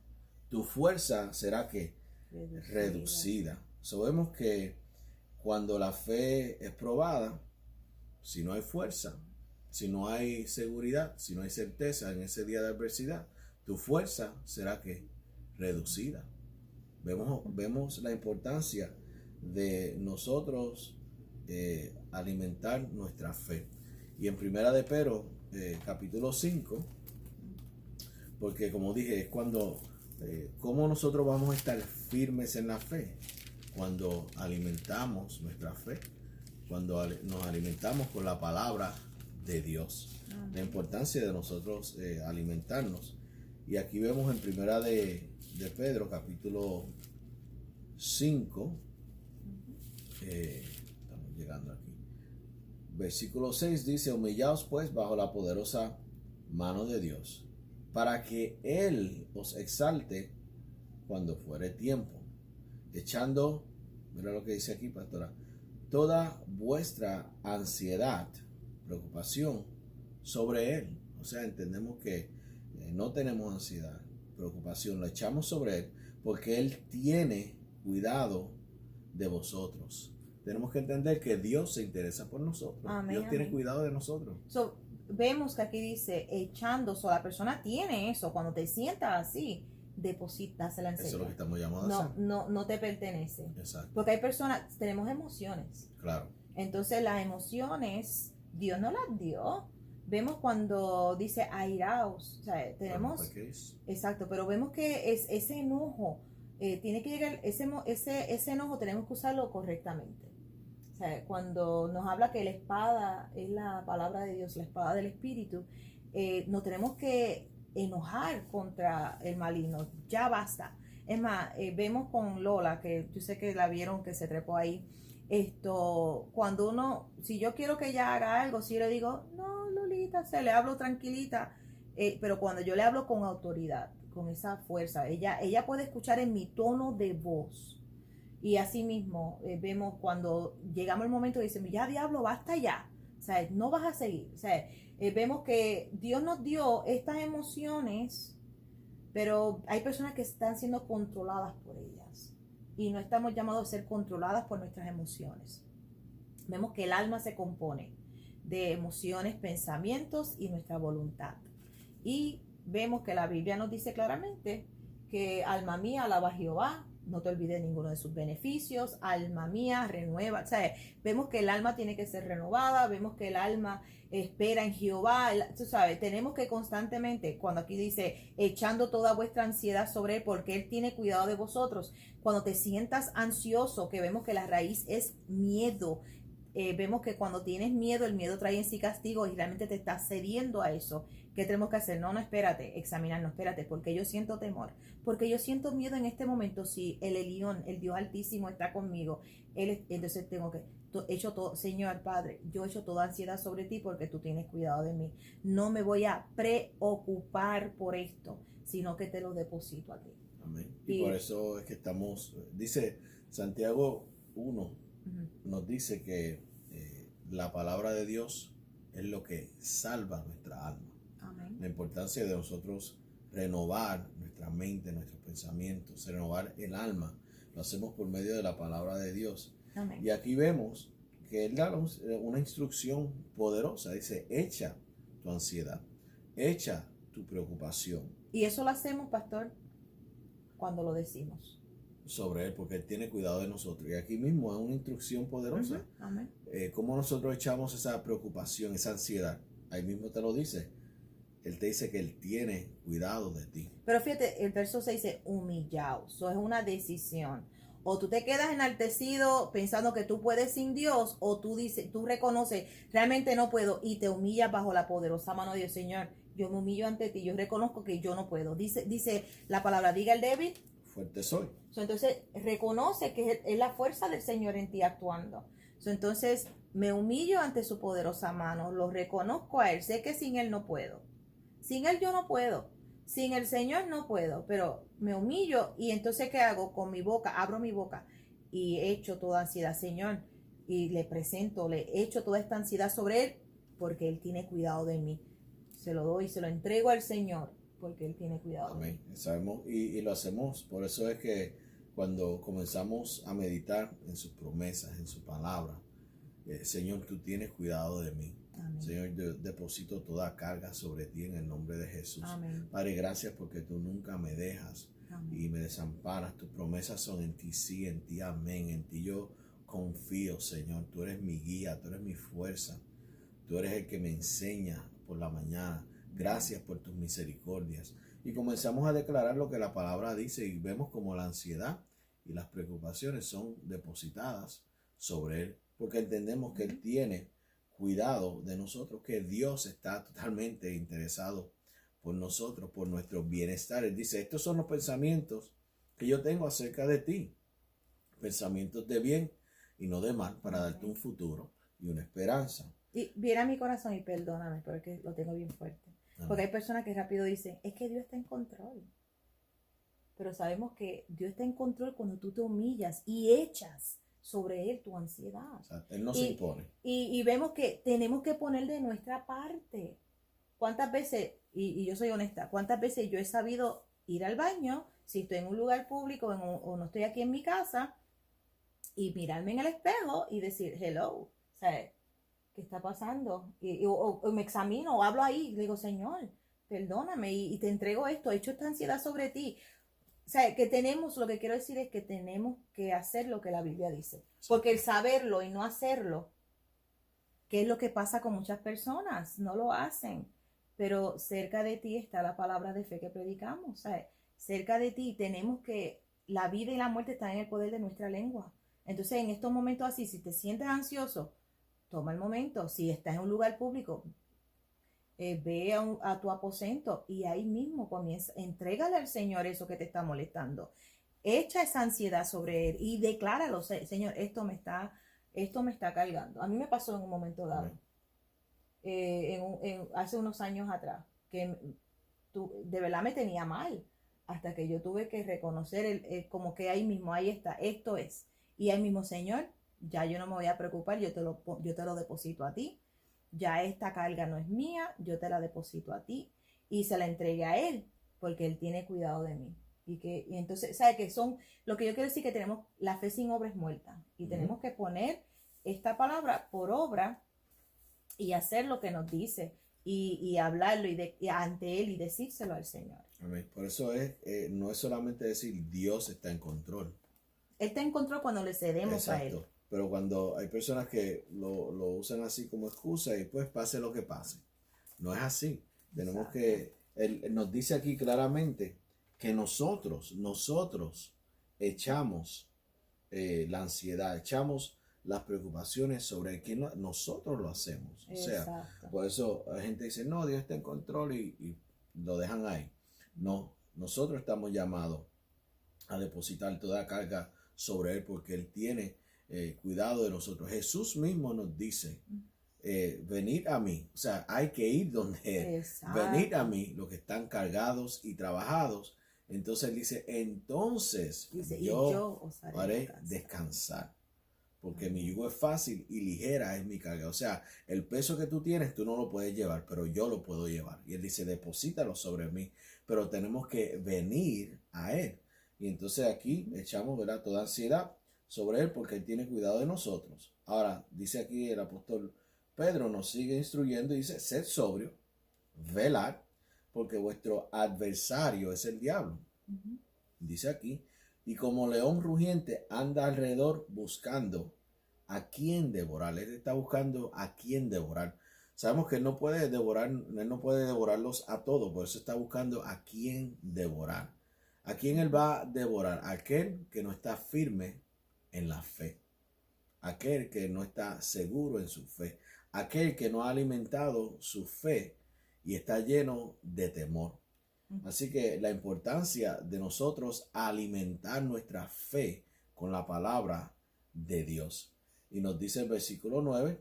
S2: tu fuerza será que reducida. Sabemos que cuando la fe es probada, si no hay fuerza, si no hay seguridad, si no hay certeza en ese día de adversidad, tu fuerza será que reducida. Vemos la importancia de nosotros alimentar nuestra fe. Y en Primera de Pedro, capítulo 5, porque como dije, es cuando, ¿cómo nosotros vamos a estar firmes en la fe? Cuando alimentamos nuestra fe, cuando nos alimentamos con la palabra de Dios. La importancia de nosotros alimentarnos. Y aquí vemos en Primera de Pedro, capítulo 5, estamos llegando aquí, versículo 6 dice: humillaos pues bajo la poderosa mano de Dios, para que Él os exalte cuando fuere tiempo, echando, mira lo que dice aquí, pastora, toda vuestra ansiedad, preocupación sobre Él. O sea, entendemos que no tenemos ansiedad, preocupación, lo echamos sobre Él, porque Él tiene cuidado de vosotros. Tenemos que entender que Dios se interesa por nosotros.
S1: Amén,
S2: Dios tiene
S1: amén.
S2: cuidado de nosotros.
S1: Vemos que aquí dice echando, la persona tiene eso. Cuando te sientas así, deposítasela en
S2: Eso es lo
S1: Señor.
S2: que estamos llamados a hacer.
S1: No te pertenece.
S2: Exacto.
S1: Porque hay personas, tenemos emociones.
S2: Claro.
S1: Entonces las emociones, Dios nos las dio. Vemos cuando dice airaos, o sea, tenemos, exacto, pero vemos que es ese enojo, tiene que llegar, ese enojo tenemos que usarlo correctamente. O sea, cuando nos habla que la espada es la palabra de Dios, la espada del Espíritu, no tenemos que enojar contra el maligno, ya basta. Es más, vemos con Lola, que yo sé que la vieron, que se trepó ahí, cuando uno, si yo quiero que ella haga algo, si yo le digo, no, Lolita, le hablo tranquilita, pero cuando yo le hablo con autoridad, con esa fuerza, ella puede escuchar en mi tono de voz. Y así mismo vemos cuando llegamos al momento y decimos, ya diablo, basta ya, o sea, no vas a seguir. O sea, vemos que Dios nos dio estas emociones, pero hay personas que están siendo controladas por ellas. Y no estamos llamados a ser controladas por nuestras emociones. Vemos que el alma se compone de emociones, pensamientos y nuestra voluntad. Y vemos que la Biblia nos dice claramente que alma mía, alaba a Jehová, no te olvides ninguno de sus beneficios, alma mía, renueva. O sea, vemos que el alma tiene que ser renovada, vemos que el alma espera en Jehová. Tú sabes, tenemos que constantemente, cuando aquí dice, echando toda vuestra ansiedad sobre Él, porque Él tiene cuidado de vosotros. Cuando te sientas ansioso, que vemos que la raíz es miedo, vemos que cuando tienes miedo, el miedo trae en sí castigo y realmente te estás cediendo a eso. ¿Qué tenemos que hacer? No, espérate, examinarnos, espérate, porque yo siento temor, porque yo siento miedo en este momento. Si el Elión, el Dios Altísimo está conmigo, entonces tengo que, hecho todo, Señor Padre, yo echo toda ansiedad sobre ti porque tú tienes cuidado de mí. No me voy a preocupar por esto, sino que te lo deposito a ti.
S2: Amén. Y por eso es que estamos, dice Santiago 1, nos dice que la palabra de Dios es lo que salva nuestra alma.
S1: Amén.
S2: La importancia de nosotros renovar nuestra mente, nuestros pensamientos, renovar el alma, lo hacemos por medio de la palabra de Dios.
S1: Amén.
S2: Y aquí vemos que Él da una instrucción poderosa. Dice, echa tu ansiedad, echa tu preocupación
S1: Y eso lo hacemos, pastor, cuando lo decimos.
S2: sobre Él, porque Él tiene cuidado de nosotros. Y aquí mismo es una instrucción poderosa.
S1: Amén.
S2: Cómo nosotros echamos esa preocupación, esa ansiedad. Ahí mismo te lo dice. Él te dice que Él tiene cuidado de ti.
S1: Pero fíjate, el verso 6 dice humillaos. Eso es una decisión. O tú te quedas enaltecido pensando que tú puedes sin Dios, o tú reconoces, realmente no puedo, y te humillas bajo la poderosa mano de Dios. Señor, yo me humillo ante ti, yo reconozco que yo no puedo. Dice la palabra, diga el débil.
S2: Fuerte soy.
S1: Entonces, reconoce que es la fuerza del Señor en ti actuando. Entonces, me humillo ante su poderosa mano, lo reconozco a Él, sé que sin Él no puedo. Sin Él yo no puedo. Sin el Señor no puedo, pero me humillo y entonces ¿qué hago? Con mi boca, abro mi boca y echo toda ansiedad, Señor, y le presento, le echo toda esta ansiedad sobre Él porque Él tiene cuidado de mí. Se lo doy, se lo entrego al Señor porque Él tiene cuidado de mí.
S2: Amén. Sabemos y lo hacemos. Por eso es que cuando comenzamos a meditar en sus promesas, en su palabra, Señor, tú tienes cuidado de mí.
S1: Amén.
S2: Señor, yo deposito toda carga sobre ti en el nombre de Jesús.
S1: Amén.
S2: Padre, gracias porque tú nunca me dejas
S1: Amén.
S2: y me desamparas. Tus promesas son en ti, sí, en ti, amén. En ti yo confío, Señor. Tú eres mi guía, tú eres mi fuerza. Tú eres el que me enseña por la mañana. Gracias por tus misericordias. Y comenzamos a declarar lo que la palabra dice y vemos como la ansiedad y las preocupaciones son depositadas sobre Él, porque entendemos que Él tiene cuidado de nosotros, que Dios está totalmente interesado por nosotros, por nuestro bienestar. Él dice, estos son los pensamientos que yo tengo acerca de ti, pensamientos de bien y no de mal, para darte un futuro y una esperanza.
S1: Y viera mi corazón y perdóname porque lo tengo bien fuerte.
S2: Amén.
S1: Porque hay personas que rápido dicen, es que Dios está en control. Pero sabemos que Dios está en control cuando tú te humillas y echas sobre Él tu ansiedad.
S2: O sea, Él no se impone.
S1: Y vemos que tenemos que poner de nuestra parte. ¿Cuántas veces, y yo soy honesta, cuántas veces yo he sabido ir al baño, si estoy en un lugar público o no estoy aquí en mi casa, y mirarme en el espejo y decir, hello, ¿sabes? ¿Qué está pasando? O me examino o hablo ahí y digo, Señor, perdóname y te entrego esto, he hecho esta ansiedad sobre ti. O sea, que tenemos, lo que quiero decir es que tenemos que hacer lo que la Biblia dice. Porque el saberlo y no hacerlo, ¿qué es lo que pasa con muchas personas? No lo hacen. Pero cerca de ti está la palabra de fe que predicamos. O sea, cerca de ti tenemos que, la vida y la muerte están en el poder de nuestra lengua. Entonces, en estos momentos así, si te sientes ansioso, toma el momento. Si estás en un lugar público, ve a tu aposento y ahí mismo comienza, entrégale al Señor eso que te está molestando. Echa esa ansiedad sobre Él y decláralo, Señor, esto me está cargando. A mí me pasó en un momento dado, hace unos años atrás, que de verdad me tenía mal, hasta que yo tuve que reconocer como que ahí mismo, ahí está, esto es. Y ahí mismo, Señor, ya yo no me voy a preocupar, yo te lo deposito a ti. Ya esta carga no es mía, yo te la deposito a ti y se la entregué a Él porque Él tiene cuidado de mí. Y entonces, ¿sabe qué son? Lo que yo quiero decir que tenemos, la fe sin obra es muerta y tenemos que poner esta palabra por obra y hacer lo que nos dice y hablarlo y ante Él y decírselo al Señor.
S2: Amén. Por eso no es solamente decir Dios está en control.
S1: Él está en control cuando le cedemos a Él.
S2: Pero cuando hay personas que lo usan así como excusa y pues pase lo que pase. No es así. Tenemos que, él nos dice aquí claramente que nosotros echamos la ansiedad, echamos las preocupaciones sobre quien nosotros lo hacemos. O sea, por eso la gente dice, no, Dios está en control y lo dejan ahí. No, nosotros estamos llamados a depositar toda carga sobre Él porque Él tiene cuidado de nosotros. Jesús mismo nos dice, venid a mí, o sea, hay que ir donde Él. Venid a mí, los que están cargados y trabajados. Entonces Él dice, entonces yo os haré descansar. Porque mi yugo es fácil y ligera es mi carga. O sea, el peso que tú tienes, tú no lo puedes llevar, pero yo lo puedo llevar. Y Él dice, deposítalo sobre mí. Pero tenemos que venir a Él. Y entonces aquí echamos, ¿verdad?, toda ansiedad sobre él porque él tiene cuidado de nosotros. Ahora, dice aquí el apóstol Pedro, nos sigue instruyendo y dice, sed sobrio, velad, porque vuestro adversario es el diablo.
S1: Ujú.
S2: Dice aquí, y como león rugiente anda alrededor buscando a quién devorar. Él está buscando a quién devorar. Sabemos que él no puede devorarlos a todos, por eso está buscando a quién devorar. ¿A quién él va a devorar? Aquel que no está firme en la fe, aquel que no está seguro en su fe, aquel que no ha alimentado su fe y está lleno de temor. Así que la importancia de nosotros alimentar nuestra fe con la palabra de Dios. Y nos dice el versículo 9,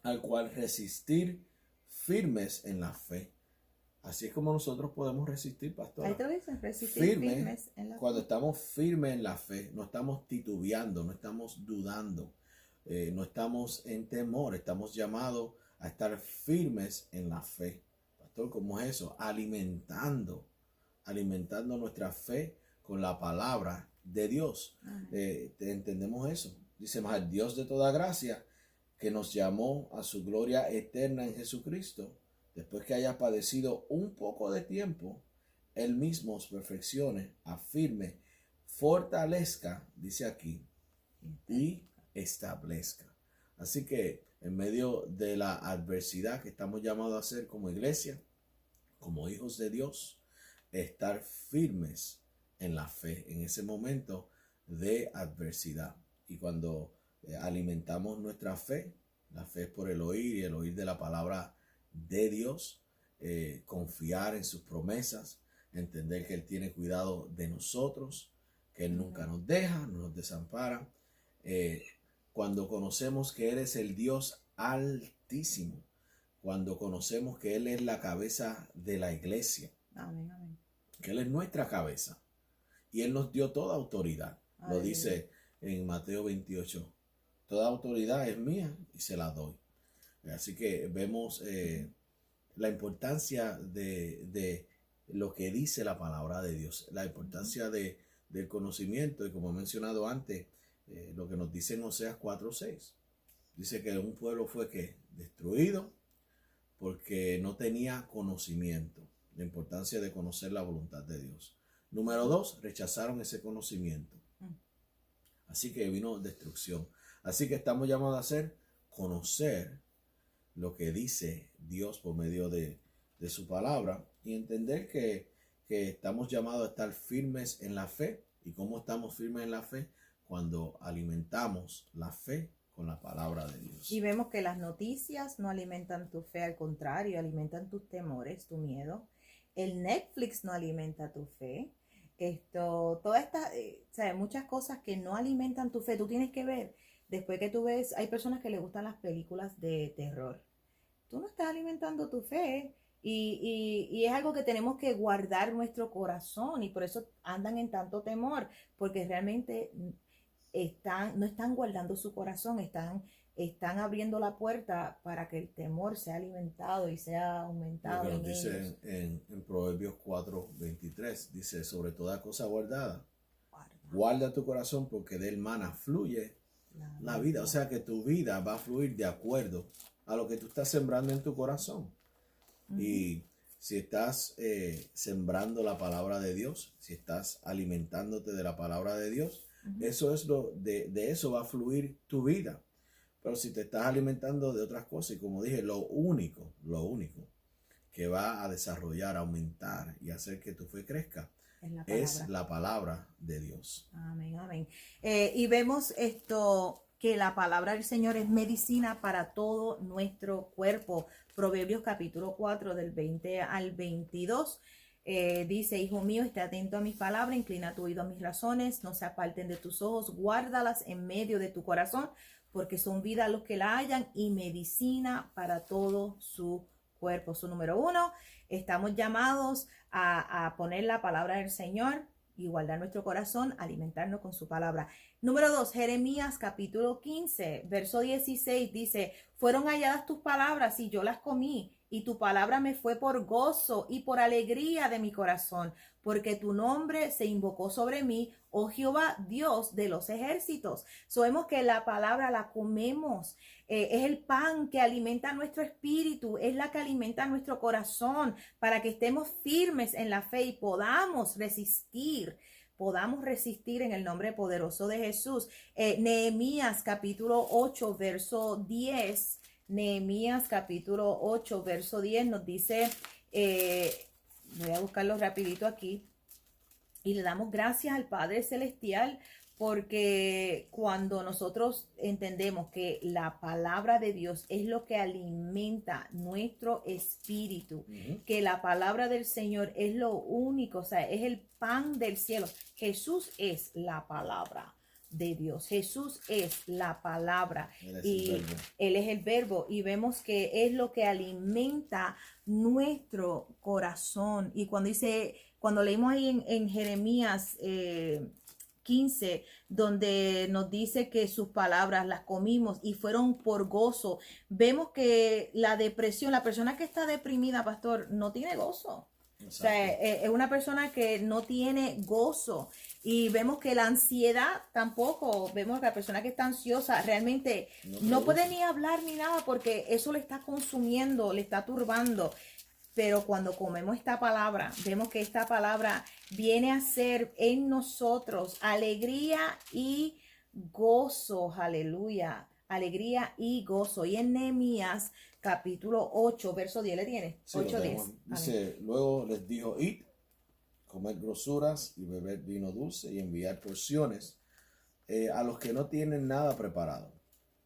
S2: al cual resistir firmes en la fe. Así es como nosotros podemos resistir, pastor.
S1: Ahí te lo dicen, resistir firmes en la fe.
S2: Cuando estamos firmes en la fe, no estamos titubeando, no estamos dudando, no estamos en temor, estamos llamados a estar firmes en la fe. Pastor, ¿cómo es eso? Alimentando nuestra fe con la palabra de Dios. Entendemos eso. Dice más, el Dios de toda gracia, que nos llamó a su gloria eterna en Jesucristo, después que haya padecido un poco de tiempo, él mismo os perfeccione, afirme, fortalezca, dice aquí, y establezca. Así que en medio de la adversidad que estamos llamados a hacer como iglesia, como hijos de Dios, estar firmes en la fe, en ese momento de adversidad. Y cuando alimentamos nuestra fe, la fe es por el oír y el oír de la palabra de Dios, confiar en sus promesas, entender que Él tiene cuidado de nosotros, que Él nunca nos deja, no nos desampara. Cuando conocemos que Él es el Dios altísimo, cuando conocemos que Él es la cabeza de la iglesia,
S1: Amén, amén.
S2: que Él es nuestra cabeza y Él nos dio toda autoridad.
S1: Aleluya.
S2: Lo dice en Mateo 28, toda autoridad es mía y se la doy. Así que vemos la importancia de lo que dice la palabra de Dios, la importancia del conocimiento, y como he mencionado antes, lo que nos dice en Oseas 4:6. Dice que un pueblo fue que destruido porque no tenía conocimiento, la importancia de conocer la voluntad de Dios. Número 2, rechazaron ese conocimiento. Así que vino destrucción. Así que estamos llamados a hacer, conocer lo que dice Dios por medio de su palabra y entender que estamos llamados a estar firmes en la fe. ¿Y cómo estamos firmes en la fe? Cuando alimentamos la fe con la palabra de Dios.
S1: Y vemos que las noticias no alimentan tu fe, al contrario, alimentan tus temores, tu miedo. El Netflix no alimenta tu fe. Todas estas, muchas cosas que no alimentan tu fe, tú tienes que ver. Después que tú ves, hay personas que les gustan las películas de terror. Tú no estás alimentando tu fe y es algo que tenemos que guardar nuestro corazón y por eso andan en tanto temor, porque realmente no están guardando su corazón, están abriendo la puerta para que el temor sea alimentado y sea aumentado.
S2: Lo que
S1: en
S2: nos dice
S1: ellos.
S2: en Proverbios 4:23, dice, sobre toda cosa guardada, guarda tu corazón porque del mana fluye la vida. O sea que tu vida va a fluir de acuerdo a lo que tú estás sembrando en tu corazón. Y si estás sembrando la palabra de Dios, si estás alimentándote de la palabra de Dios, eso es de eso va a fluir tu vida. Pero si te estás alimentando de otras cosas, y como dije, lo único que va a desarrollar, aumentar y hacer que tu fe crezca es la palabra de Dios.
S1: Amén, amén. Y vemos que la palabra del Señor es medicina para todo nuestro cuerpo. Proverbios capítulo 4 del 20 al 22 dice, hijo mío, esté atento a mis palabras, inclina tu oído a mis razones, no se aparten de tus ojos, guárdalas en medio de tu corazón, porque son vida a los que la hallan y medicina para todo su cuerpo. Su número 1, estamos llamados a poner la palabra del Señor y guardar nuestro corazón, alimentarnos con su palabra. Número 2, Jeremías capítulo 15, verso 16 dice, fueron halladas tus palabras y yo las comí y tu palabra me fue por gozo y por alegría de mi corazón, porque tu nombre se invocó sobre mí, oh Jehová, Dios de los ejércitos. Sabemos que la palabra la comemos, es el pan que alimenta nuestro espíritu, es la que alimenta nuestro corazón, para que estemos firmes en la fe y podamos resistir en el nombre poderoso de Jesús. Nehemías capítulo 8, verso 10. Nehemías capítulo 8, verso 10 nos dice, voy a buscarlo rapidito aquí, y le damos gracias al Padre Celestial porque cuando nosotros entendemos que la palabra de Dios es lo que alimenta nuestro espíritu, que la palabra del Señor es lo único, o sea, es el pan del cielo. Jesús es la palabra de Dios. Jesús es la palabra y Él es el verbo, y vemos que es lo que alimenta nuestro corazón. Y cuando leímos ahí en Jeremías 15, donde nos dice que sus palabras las comimos y fueron por gozo, vemos que la depresión, la persona que está deprimida, pastor, no tiene gozo. Exacto. O sea, es una persona que no tiene gozo. Y vemos que la ansiedad tampoco, vemos que la persona que está ansiosa realmente no puede ni hablar ni nada porque eso le está consumiendo, le está turbando. Pero cuando comemos esta palabra, vemos que esta palabra viene a ser en nosotros alegría y gozo, aleluya, alegría y gozo. Y en Nehemías capítulo 8, verso 10, ¿le tiene?
S2: Sí,
S1: 8, 10.
S2: Dice, luego les dijo, id, comer grosuras y beber vino dulce y enviar porciones a los que no tienen nada preparado,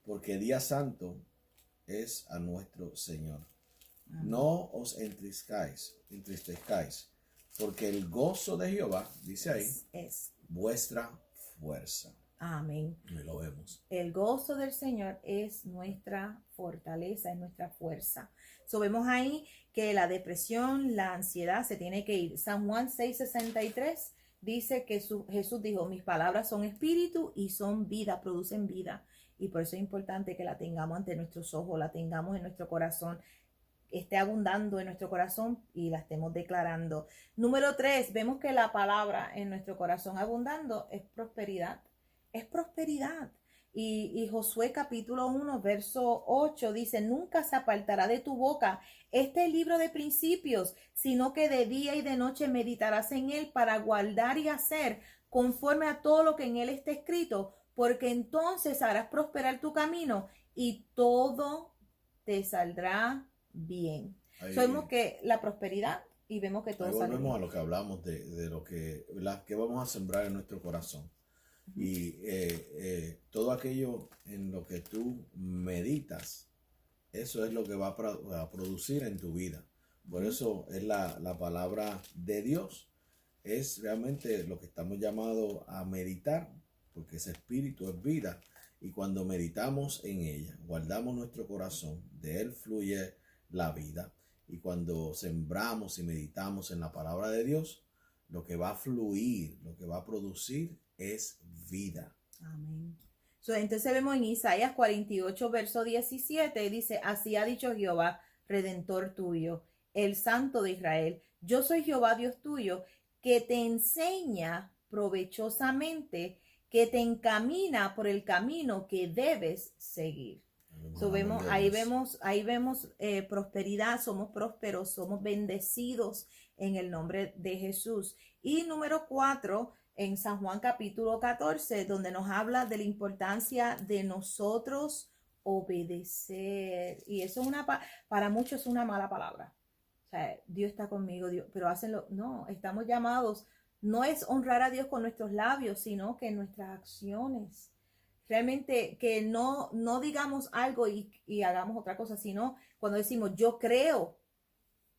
S2: porque día santo es a nuestro Señor. No os entristezcáis, porque el gozo de Jehová, dice ahí, es vuestra fuerza.
S1: Amén.
S2: Y lo vemos.
S1: El gozo del Señor es nuestra fortaleza, es nuestra fuerza. Vemos ahí que la depresión, la ansiedad se tiene que ir. San Juan 6:63 dice que Jesús dijo, mis palabras son espíritu y son vida, producen vida. Y por eso es importante que la tengamos ante nuestros ojos, la tengamos en nuestro corazón, esté abundando en nuestro corazón y la estemos declarando. Número 3, vemos que la palabra en nuestro corazón abundando es prosperidad. Es prosperidad. Y Josué capítulo 1, verso 8 dice, nunca se apartará de tu boca este libro de principios, sino que de día y de noche meditarás en él para guardar y hacer conforme a todo lo que en él está escrito, porque entonces harás prosperar tu camino y todo te saldrá bien. Sabemos que la prosperidad y vemos que todo sale bien.
S2: Volvemos a lo que hablamos de lo que vamos a sembrar en nuestro corazón. Y todo aquello en lo que tú meditas, eso es lo que va a producir en tu vida. Por eso es la palabra de Dios. Es realmente lo que estamos llamados a meditar, porque ese espíritu es vida. Y cuando meditamos en ella, guardamos nuestro corazón, de él fluye la vida. Y cuando sembramos y meditamos en la palabra de Dios, lo que va a fluir, lo que va a producir es vida.
S1: Amén. Entonces vemos en Isaías 48, verso 17, dice, así ha dicho Jehová, Redentor tuyo, el Santo de Israel, yo soy Jehová Dios tuyo, que te enseña provechosamente, que te encamina por el camino que debes seguir. Ahí vemos prosperidad, somos prósperos, somos bendecidos en el nombre de Jesús. Y número 4, en San Juan capítulo 14, donde nos habla de la importancia de nosotros obedecer. Y eso es para muchos es una mala palabra. O sea, Dios está conmigo, Dios, pero hacenlo. No, estamos llamados, no es honrar a Dios con nuestros labios, sino que en nuestras acciones. Realmente que no digamos algo y hagamos otra cosa, sino cuando decimos yo creo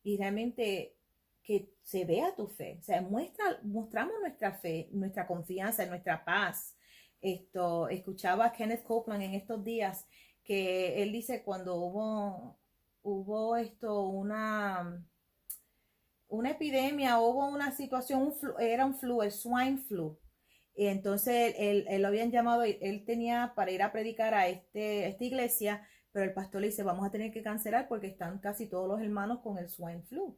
S1: y realmente que se vea tu fe, o sea, mostramos nuestra fe, nuestra confianza, nuestra paz. Escuchaba a Kenneth Copeland en estos días que él dice cuando hubo una epidemia, hubo una situación, era un flu, el swine flu. Y entonces él lo habían llamado, él tenía para ir a predicar a esta iglesia, pero el pastor le dice, vamos a tener que cancelar porque están casi todos los hermanos con el swine flu.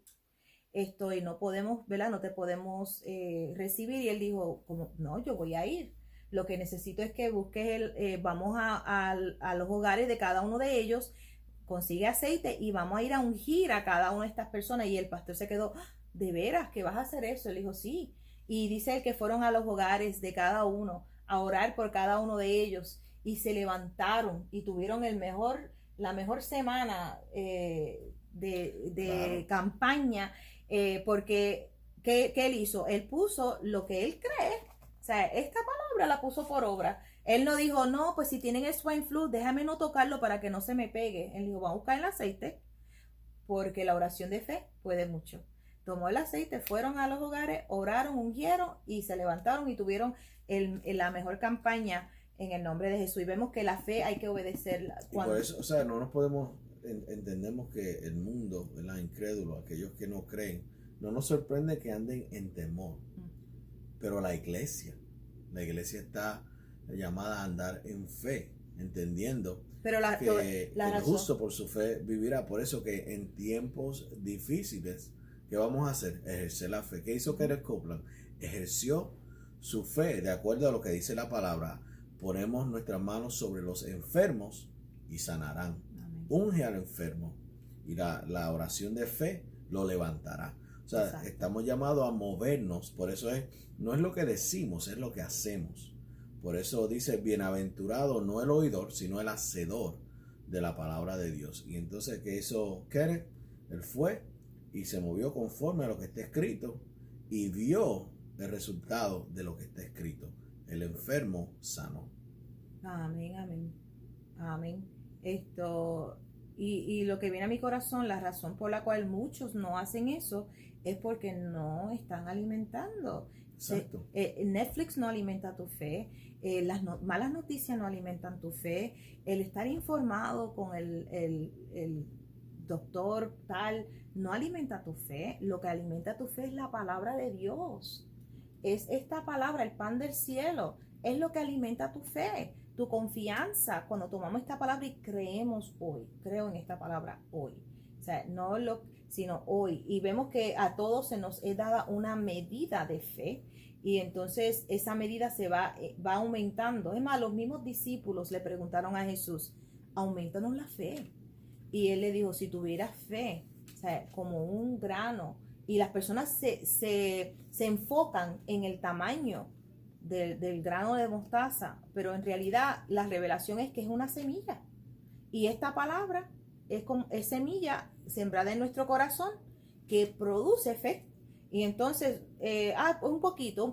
S1: Y no podemos, ¿verdad? No te podemos recibir. Y él dijo, como, no, yo voy a ir. Lo que necesito es que busques vamos a los hogares de cada uno de ellos, consigue aceite y vamos a ir a ungir a cada una de estas personas. Y el pastor se quedó, ¿de veras que vas a hacer eso? Él dijo, sí. Y dice él que fueron a los hogares de cada uno a orar por cada uno de ellos y se levantaron y tuvieron la mejor semana de campaña, porque ¿qué él hizo? Él puso lo que él cree, o sea, esta palabra la puso por obra. Él no dijo, no, pues si tienen el swine flu, déjame no tocarlo para que no se me pegue. Él dijo, vamos a buscar el aceite, porque la oración de fe puede mucho. Tomó el aceite, fueron a los hogares, oraron, ungieron y se levantaron y tuvieron la mejor campaña en el nombre de Jesús. Y vemos que la fe hay que obedecerla.
S2: Y por eso, o sea, no nos podemos, entendemos que el mundo, ¿verdad? Incrédulo, aquellos que no creen, no nos sorprende que anden en temor. Pero la iglesia está llamada a andar en fe, entendiendo
S1: pero
S2: que el justo por su fe vivirá. Por eso que en tiempos difíciles, ¿qué vamos a hacer? Ejercer la fe. ¿Qué hizo Kenneth Copeland? Ejerció su fe de acuerdo a lo que dice la palabra. Ponemos nuestras manos sobre los enfermos y sanarán. Amén. Unge al enfermo y la oración de fe lo levantará. O sea, exacto, estamos llamados a movernos. Por eso no es lo que decimos, es lo que hacemos. Por eso dice, bienaventurado no el oidor, sino el hacedor de la palabra de Dios. Y entonces, ¿qué hizo Kenneth? Él fue y se movió conforme a lo que está escrito y vio el resultado de lo que está escrito. El enfermo sanó.
S1: Amén, amén, amén. Y lo que viene a mi corazón, la razón por la cual muchos no hacen eso es porque no están alimentando.
S2: Exacto.
S1: Netflix no alimenta tu fe, las malas noticias no alimentan tu fe, el estar informado con el doctor tal no alimenta tu fe. Lo que alimenta tu fe es la palabra de Dios. Es esta palabra, el pan del cielo, es lo que alimenta tu fe, tu confianza. Cuando tomamos esta palabra y creemos hoy, creo en esta palabra hoy, o sea, sino hoy, y vemos que a todos se nos es dada una medida de fe, y entonces esa medida se va aumentando. Es más, los mismos discípulos le preguntaron a Jesús, aumentanos la fe, y él le dijo, si tuvieras fe, o sea, como un grano. Y las personas se enfocan en el tamaño del grano de mostaza, pero en realidad la revelación es que es una semilla. Y esta palabra es semilla sembrada en nuestro corazón que produce fe. Y entonces, un poquito.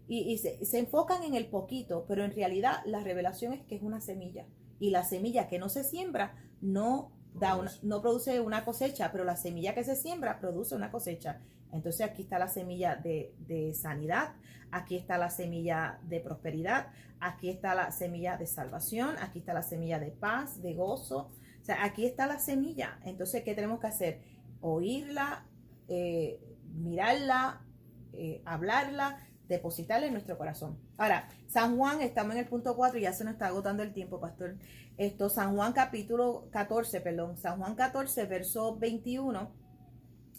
S1: Y se enfocan en el poquito, pero en realidad la revelación es que es una semilla. Y la semilla que no se siembra no produce una cosecha, pero la semilla que se siembra produce una cosecha. Entonces aquí está la semilla de sanidad, aquí está la semilla de prosperidad, aquí está la semilla de salvación, aquí está la semilla de paz, de gozo. O sea, aquí está la semilla. Entonces, ¿qué tenemos que hacer? Oírla, mirarla, hablarla, depositarla en nuestro corazón. Ahora, San Juan, estamos en el punto 4 y ya se nos está agotando el tiempo, pastor. San Juan 14, verso 21,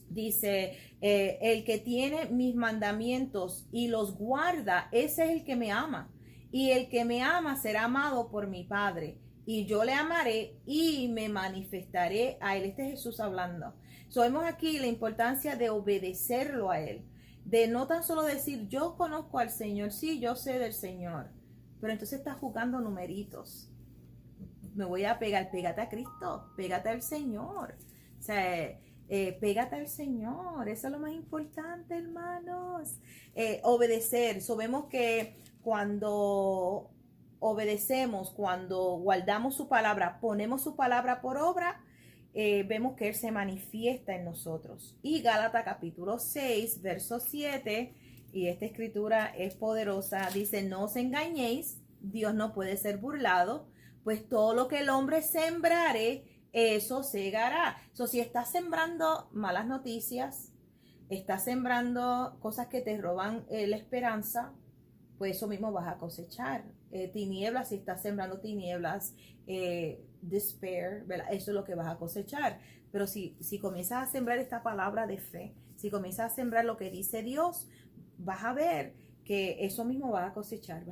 S1: dice, el que tiene mis mandamientos y los guarda, ese es el que me ama. Y el que me ama será amado por mi Padre. Y yo le amaré y me manifestaré a él. Este es Jesús hablando. Vemos aquí la importancia de obedecerlo a él. De no tan solo decir, yo conozco al Señor, sí, yo sé del Señor, pero entonces estás jugando numeritos. Me voy a pégate a Cristo, pégate al Señor. O sea, pégate al Señor, eso es lo más importante, hermanos. Obedecer. Vemos que cuando obedecemos, cuando guardamos su palabra, ponemos su palabra por obra, vemos que Él se manifiesta en nosotros. Y Gálatas capítulo 6, verso 7, y esta escritura es poderosa, dice, no os engañéis, Dios no puede ser burlado, pues todo lo que el hombre sembrare, eso segará. Si estás sembrando malas noticias, estás sembrando cosas que te roban la esperanza, pues eso mismo vas a cosechar. Tinieblas, si estás sembrando tinieblas, despair, ¿verdad? Eso es lo que vas a cosechar. Pero si comienzas a sembrar esta palabra de fe, si comienzas a sembrar lo que dice Dios, vas a ver que eso mismo vas a cosechar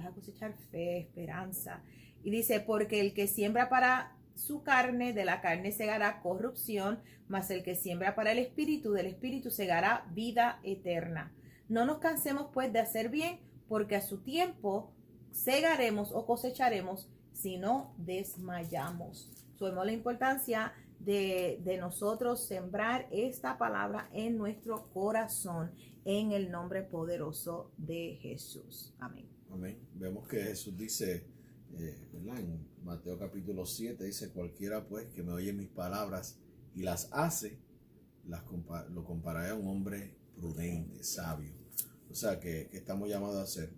S1: fe, esperanza. Y dice, porque el que siembra para su carne, de la carne segará corrupción, mas el que siembra para el espíritu, del espíritu segará vida eterna. No nos cansemos pues de hacer bien, porque a su tiempo segaremos o cosecharemos si no desmayamos. Vemos la importancia de nosotros sembrar esta palabra en nuestro corazón, en el nombre poderoso de Jesús. Amén.
S2: Amén. Vemos que Jesús dice, ¿verdad? En Mateo capítulo 7 dice, cualquiera pues que me oye mis palabras y las hace, lo compararé a un hombre prudente, sabio. O sea, que estamos llamados a hacer,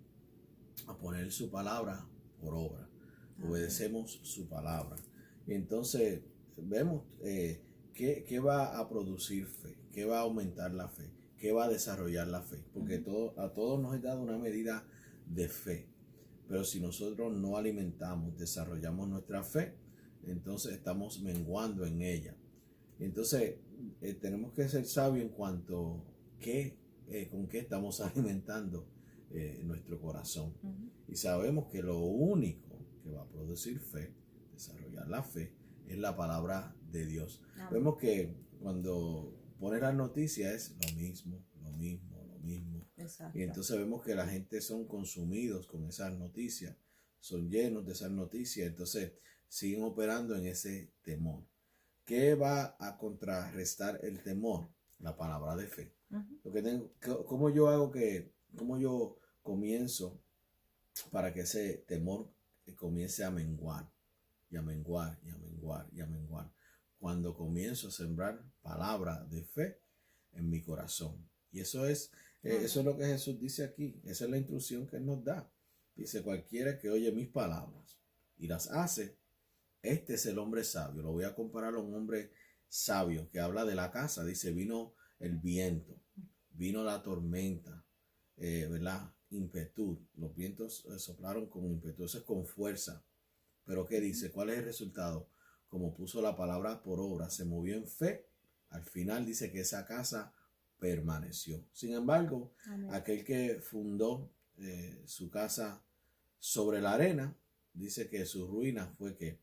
S2: a poner su palabra por obra. Obedecemos su palabra. Y entonces vemos qué va a producir fe, qué va a aumentar la fe, qué va a desarrollar la fe. Porque a todos nos es dado una medida de fe. Pero si nosotros no alimentamos, desarrollamos nuestra fe, entonces estamos menguando en ella. Entonces tenemos que ser sabios en cuanto con qué estamos alimentando nuestro corazón. Y sabemos que lo único que va a producir fe, desarrollar la fe, es la palabra de Dios. Vemos que cuando pones las noticias es lo mismo. Exacto. Y entonces vemos que la gente son consumidos con esas noticias, son llenos de esas noticias, entonces siguen operando en ese temor. ¿Qué va a contrarrestar el temor? La palabra de fe. ¿Cómo yo comienzo para que ese temor comience a menguar y a menguar y a menguar y a menguar? Cuando comienzo a sembrar palabra de fe en mi corazón. Y eso es lo que Jesús dice aquí. Esa es la instrucción que Él nos da. Dice, cualquiera que oye mis palabras y las hace, este es el hombre sabio. Lo voy a comparar a un hombre sabio que habla de la casa. Dice, vino el viento, vino la tormenta, ¿verdad? Impetu. Los vientos soplaron con impetu, eso es con fuerza. Pero ¿qué dice? ¿Cuál es el resultado? Como puso la palabra por obra, se movió en fe. Al final dice que esa casa permaneció. Sin embargo, aquel que fundó su casa sobre la arena, dice que su ruina fue que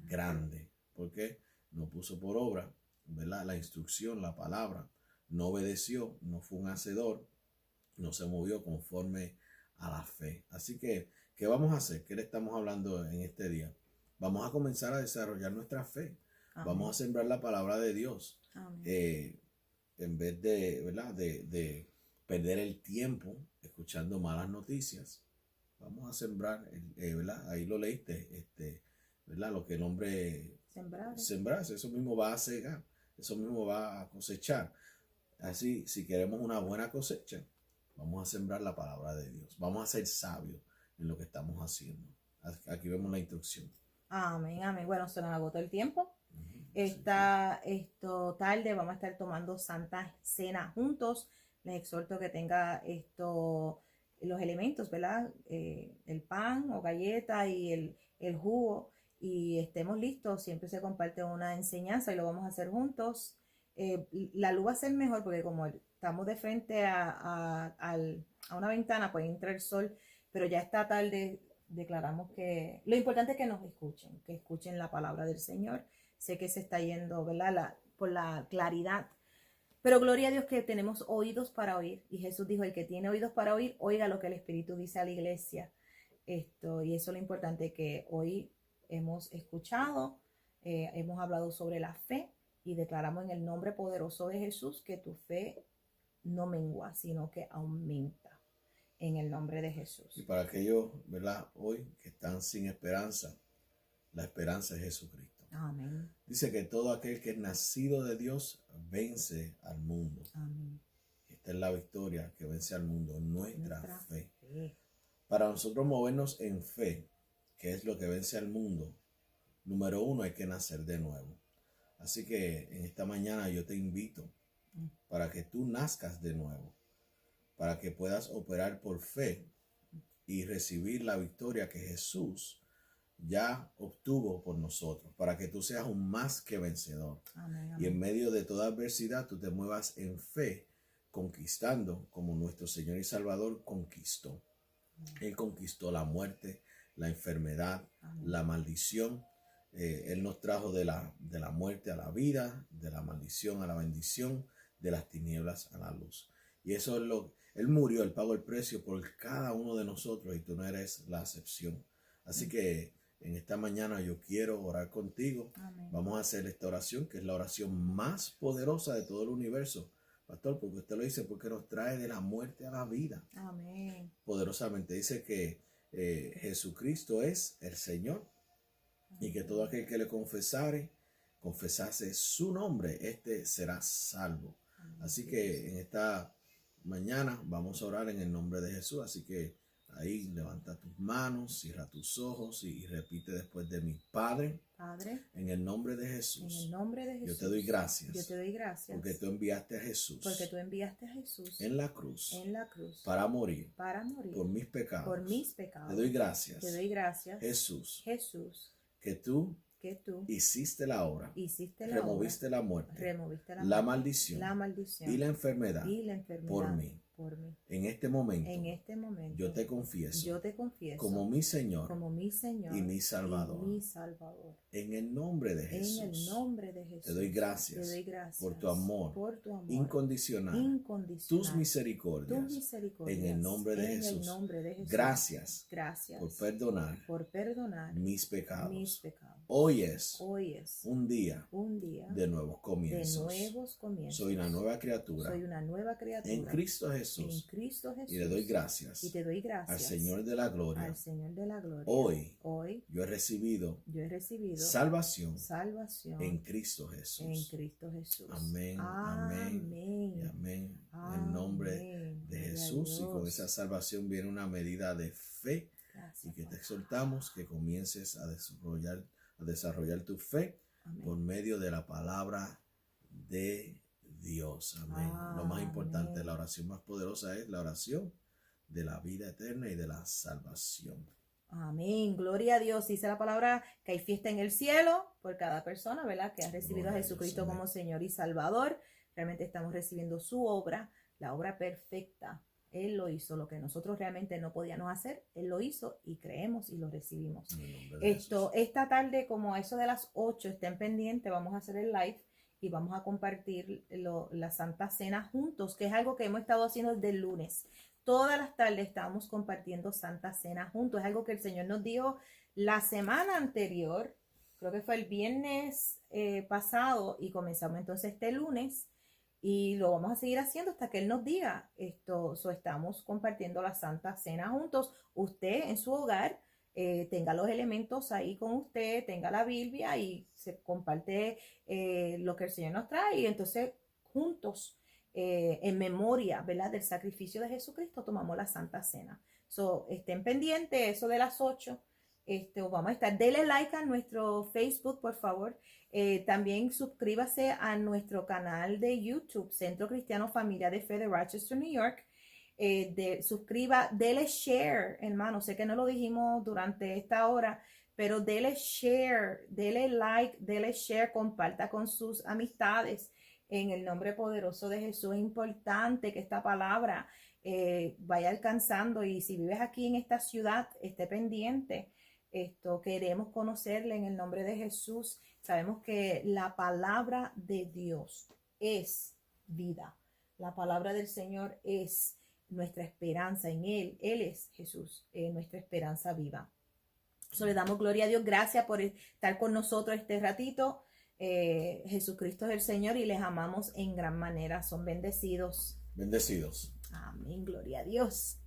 S2: grande, porque no puso por obra, ¿verdad? La instrucción, la palabra, no obedeció, no fue un hacedor, no se movió conforme a la fe. Así que, ¿qué vamos a hacer? ¿Qué le estamos hablando en este día? Vamos a comenzar a desarrollar nuestra fe. Amén. Vamos a sembrar la palabra de Dios. En vez de, ¿verdad? de perder el tiempo escuchando malas noticias, vamos a sembrar, ¿verdad? Ahí lo leíste, ¿verdad? Lo que el hombre sembrase, eso mismo va a cegar, eso mismo va a cosechar. Así, si queremos una buena cosecha, vamos a sembrar la palabra de Dios, vamos a ser sabios en lo que estamos haciendo. Aquí vemos la instrucción.
S1: Amén, amén. Bueno, se nos agotó el tiempo. Esto tarde vamos a estar tomando Santa Cena juntos. Les exhorto que tenga los elementos, ¿verdad? El pan o galleta y el jugo, y estemos listos. Siempre se comparte una enseñanza y lo vamos a hacer juntos. La luz va a ser mejor porque como estamos de frente a una ventana, puede entrar el sol, pero ya esta tarde declaramos que lo importante es que nos escuchen la palabra del Señor. Sé que se está yendo, ¿verdad? Por la claridad. Pero gloria a Dios que tenemos oídos para oír. Y Jesús dijo, el que tiene oídos para oír, oiga lo que el Espíritu dice a la iglesia. Y eso es lo importante, que hoy hemos escuchado, hemos hablado sobre la fe y declaramos en el nombre poderoso de Jesús que tu fe no mengua, sino que aumenta en el nombre de Jesús.
S2: Y para aquellos, ¿verdad? Hoy que están sin esperanza, la esperanza es Jesucristo.
S1: Amén.
S2: Dice que todo aquel que es nacido de Dios vence al mundo.
S1: Amén.
S2: Esta es la victoria que vence al mundo, nuestra fe. Para nosotros movernos en fe, que es lo que vence al mundo, número uno, hay que nacer de nuevo. Así que en esta mañana yo te invito para que tú nazcas de nuevo, para que puedas operar por fe y recibir la victoria que Jesús ya obtuvo por nosotros, para que tú seas un más que vencedor.
S1: Amén,
S2: Y en
S1: amén.
S2: medio de toda adversidad tú te muevas en fe, conquistando como nuestro Señor y Salvador conquistó. Él conquistó la muerte, la enfermedad,
S1: Amén.
S2: la maldición. Él nos trajo de la muerte a la vida, de la maldición a la bendición, de las tinieblas a la luz. Y eso es Él murió, Él pagó el precio por cada uno de nosotros y tú no eres la excepción. Así que en esta mañana yo quiero orar contigo.
S1: Amén.
S2: Vamos a hacer esta oración, que es la oración más poderosa de todo el universo. Pastor, porque usted lo dice, porque nos trae de la muerte a la vida.
S1: Amén.
S2: Poderosamente dice que Jesucristo es el Señor y que todo aquel que le confesase su nombre, este será salvo. Así que en esta mañana vamos a orar en el nombre de Jesús. Así que ahí levanta tus manos, cierra tus ojos y repite después de mí. Padre,
S1: Padre,
S2: en el nombre de
S1: en
S2: Jesús,
S1: el nombre de Jesús,
S2: yo te doy gracias.
S1: yo te doy gracias
S2: Porque tú enviaste a Jesús
S1: porque tú enviaste a Jesús
S2: en la cruz
S1: en la cruz
S2: para morir
S1: para morir
S2: por mis pecados.
S1: por mis pecados.
S2: Te doy gracias,
S1: Te doy gracias,
S2: Jesús,
S1: Jesús,
S2: que tú
S1: que tú
S2: hiciste la obra,
S1: hiciste la
S2: removiste la
S1: obra,
S2: muerte,
S1: removiste
S2: la
S1: muerte,
S2: maldición
S1: la maldición
S2: y la enfermedad
S1: y la enfermedad
S2: por mí.
S1: por mí.
S2: En este momento,
S1: En este momento
S2: yo te confieso
S1: yo te confieso
S2: como mi Señor
S1: como mi Señor
S2: y mi Salvador.
S1: y mi Salvador.
S2: En el nombre de
S1: En
S2: Jesús,
S1: el nombre de Jesús
S2: te doy gracias,
S1: te doy gracias
S2: por tu amor incondicional,
S1: incondicional,
S2: tus misericordias,
S1: tus misericordias,
S2: en el nombre de
S1: en
S2: Jesús.
S1: el nombre de Jesús.
S2: Gracias
S1: Gracias
S2: por perdonar
S1: por perdonar
S2: mis pecados.
S1: mis pecados.
S2: Hoy es
S1: Hoy es
S2: un día
S1: un día
S2: de nuevos
S1: de
S2: comienzos.
S1: nuevos comienzos.
S2: Soy una nueva criatura
S1: Soy una nueva criatura
S2: en Cristo
S1: en
S2: Jesús.
S1: Cristo Jesús.
S2: Y le doy gracias
S1: Y te doy gracias
S2: al Señor de la gloria.
S1: al Señor de la gloria.
S2: Hoy yo he recibido
S1: yo he recibido
S2: salvación
S1: salvación
S2: en Cristo Jesús.
S1: en Cristo Jesús.
S2: Amén, amén y amén. En el nombre de
S1: Gloria a
S2: Jesús, y con
S1: Dios.
S2: esa salvación viene una medida de fe,
S1: Gracias,
S2: y que te
S1: Padre.
S2: exhortamos que comiences a desarrollar tu fe
S1: Amén.
S2: por medio de la palabra de Dios. Amén. Lo más importante,
S1: Amén.
S2: la oración más poderosa es la oración de la vida eterna y de la salvación.
S1: Amén, gloria a Dios. Dice la palabra que hay fiesta en el cielo por cada persona, ¿verdad? Que ha recibido
S2: Gloria
S1: a
S2: a Dios,
S1: Jesucristo
S2: amén.
S1: como Señor y Salvador. Realmente estamos recibiendo su obra, la obra perfecta. Él lo hizo, lo que nosotros realmente no podíamos hacer, Él lo hizo y creemos y lo recibimos.
S2: En el nombre de Jesús.
S1: Esta tarde, como a eso de las 8, estén pendientes, vamos a hacer el live y vamos a compartir la Santa Cena juntos, que es algo que hemos estado haciendo desde el lunes. Todas las tardes estamos compartiendo Santa Cena juntos. Es algo que el Señor nos dijo la semana anterior, creo que fue el viernes pasado, y comenzamos entonces este lunes. Y lo vamos a seguir haciendo hasta que Él nos diga esto. Estamos compartiendo la Santa Cena juntos. Usted en su hogar tenga los elementos ahí con usted, tenga la Biblia y se comparte lo que el Señor nos trae. Y entonces juntos, en memoria, ¿verdad?, del sacrificio de Jesucristo, tomamos la Santa Cena. Estén pendientes, eso de las 8. Vamos a estar. Denle like a nuestro Facebook, por favor. También suscríbase a nuestro canal de YouTube, Centro Cristiano Familia de Fe de Rochester, New York. Dele share, hermano. Sé que no lo dijimos durante esta hora, pero dele share, dele like, dele share, comparta con sus amistades. En el nombre poderoso de Jesús, es importante que esta palabra vaya alcanzando, y si vives aquí en esta ciudad, esté pendiente. Queremos conocerle en el nombre de Jesús. Sabemos que la palabra de Dios es vida. La palabra del Señor es nuestra esperanza en Él. Él es Jesús, nuestra esperanza viva. Le damos gloria a Dios. Gracias por estar con nosotros este ratito. Jesucristo es el Señor y les amamos en gran manera. Son bendecidos.
S2: Bendecidos.
S1: Amén. Gloria a Dios.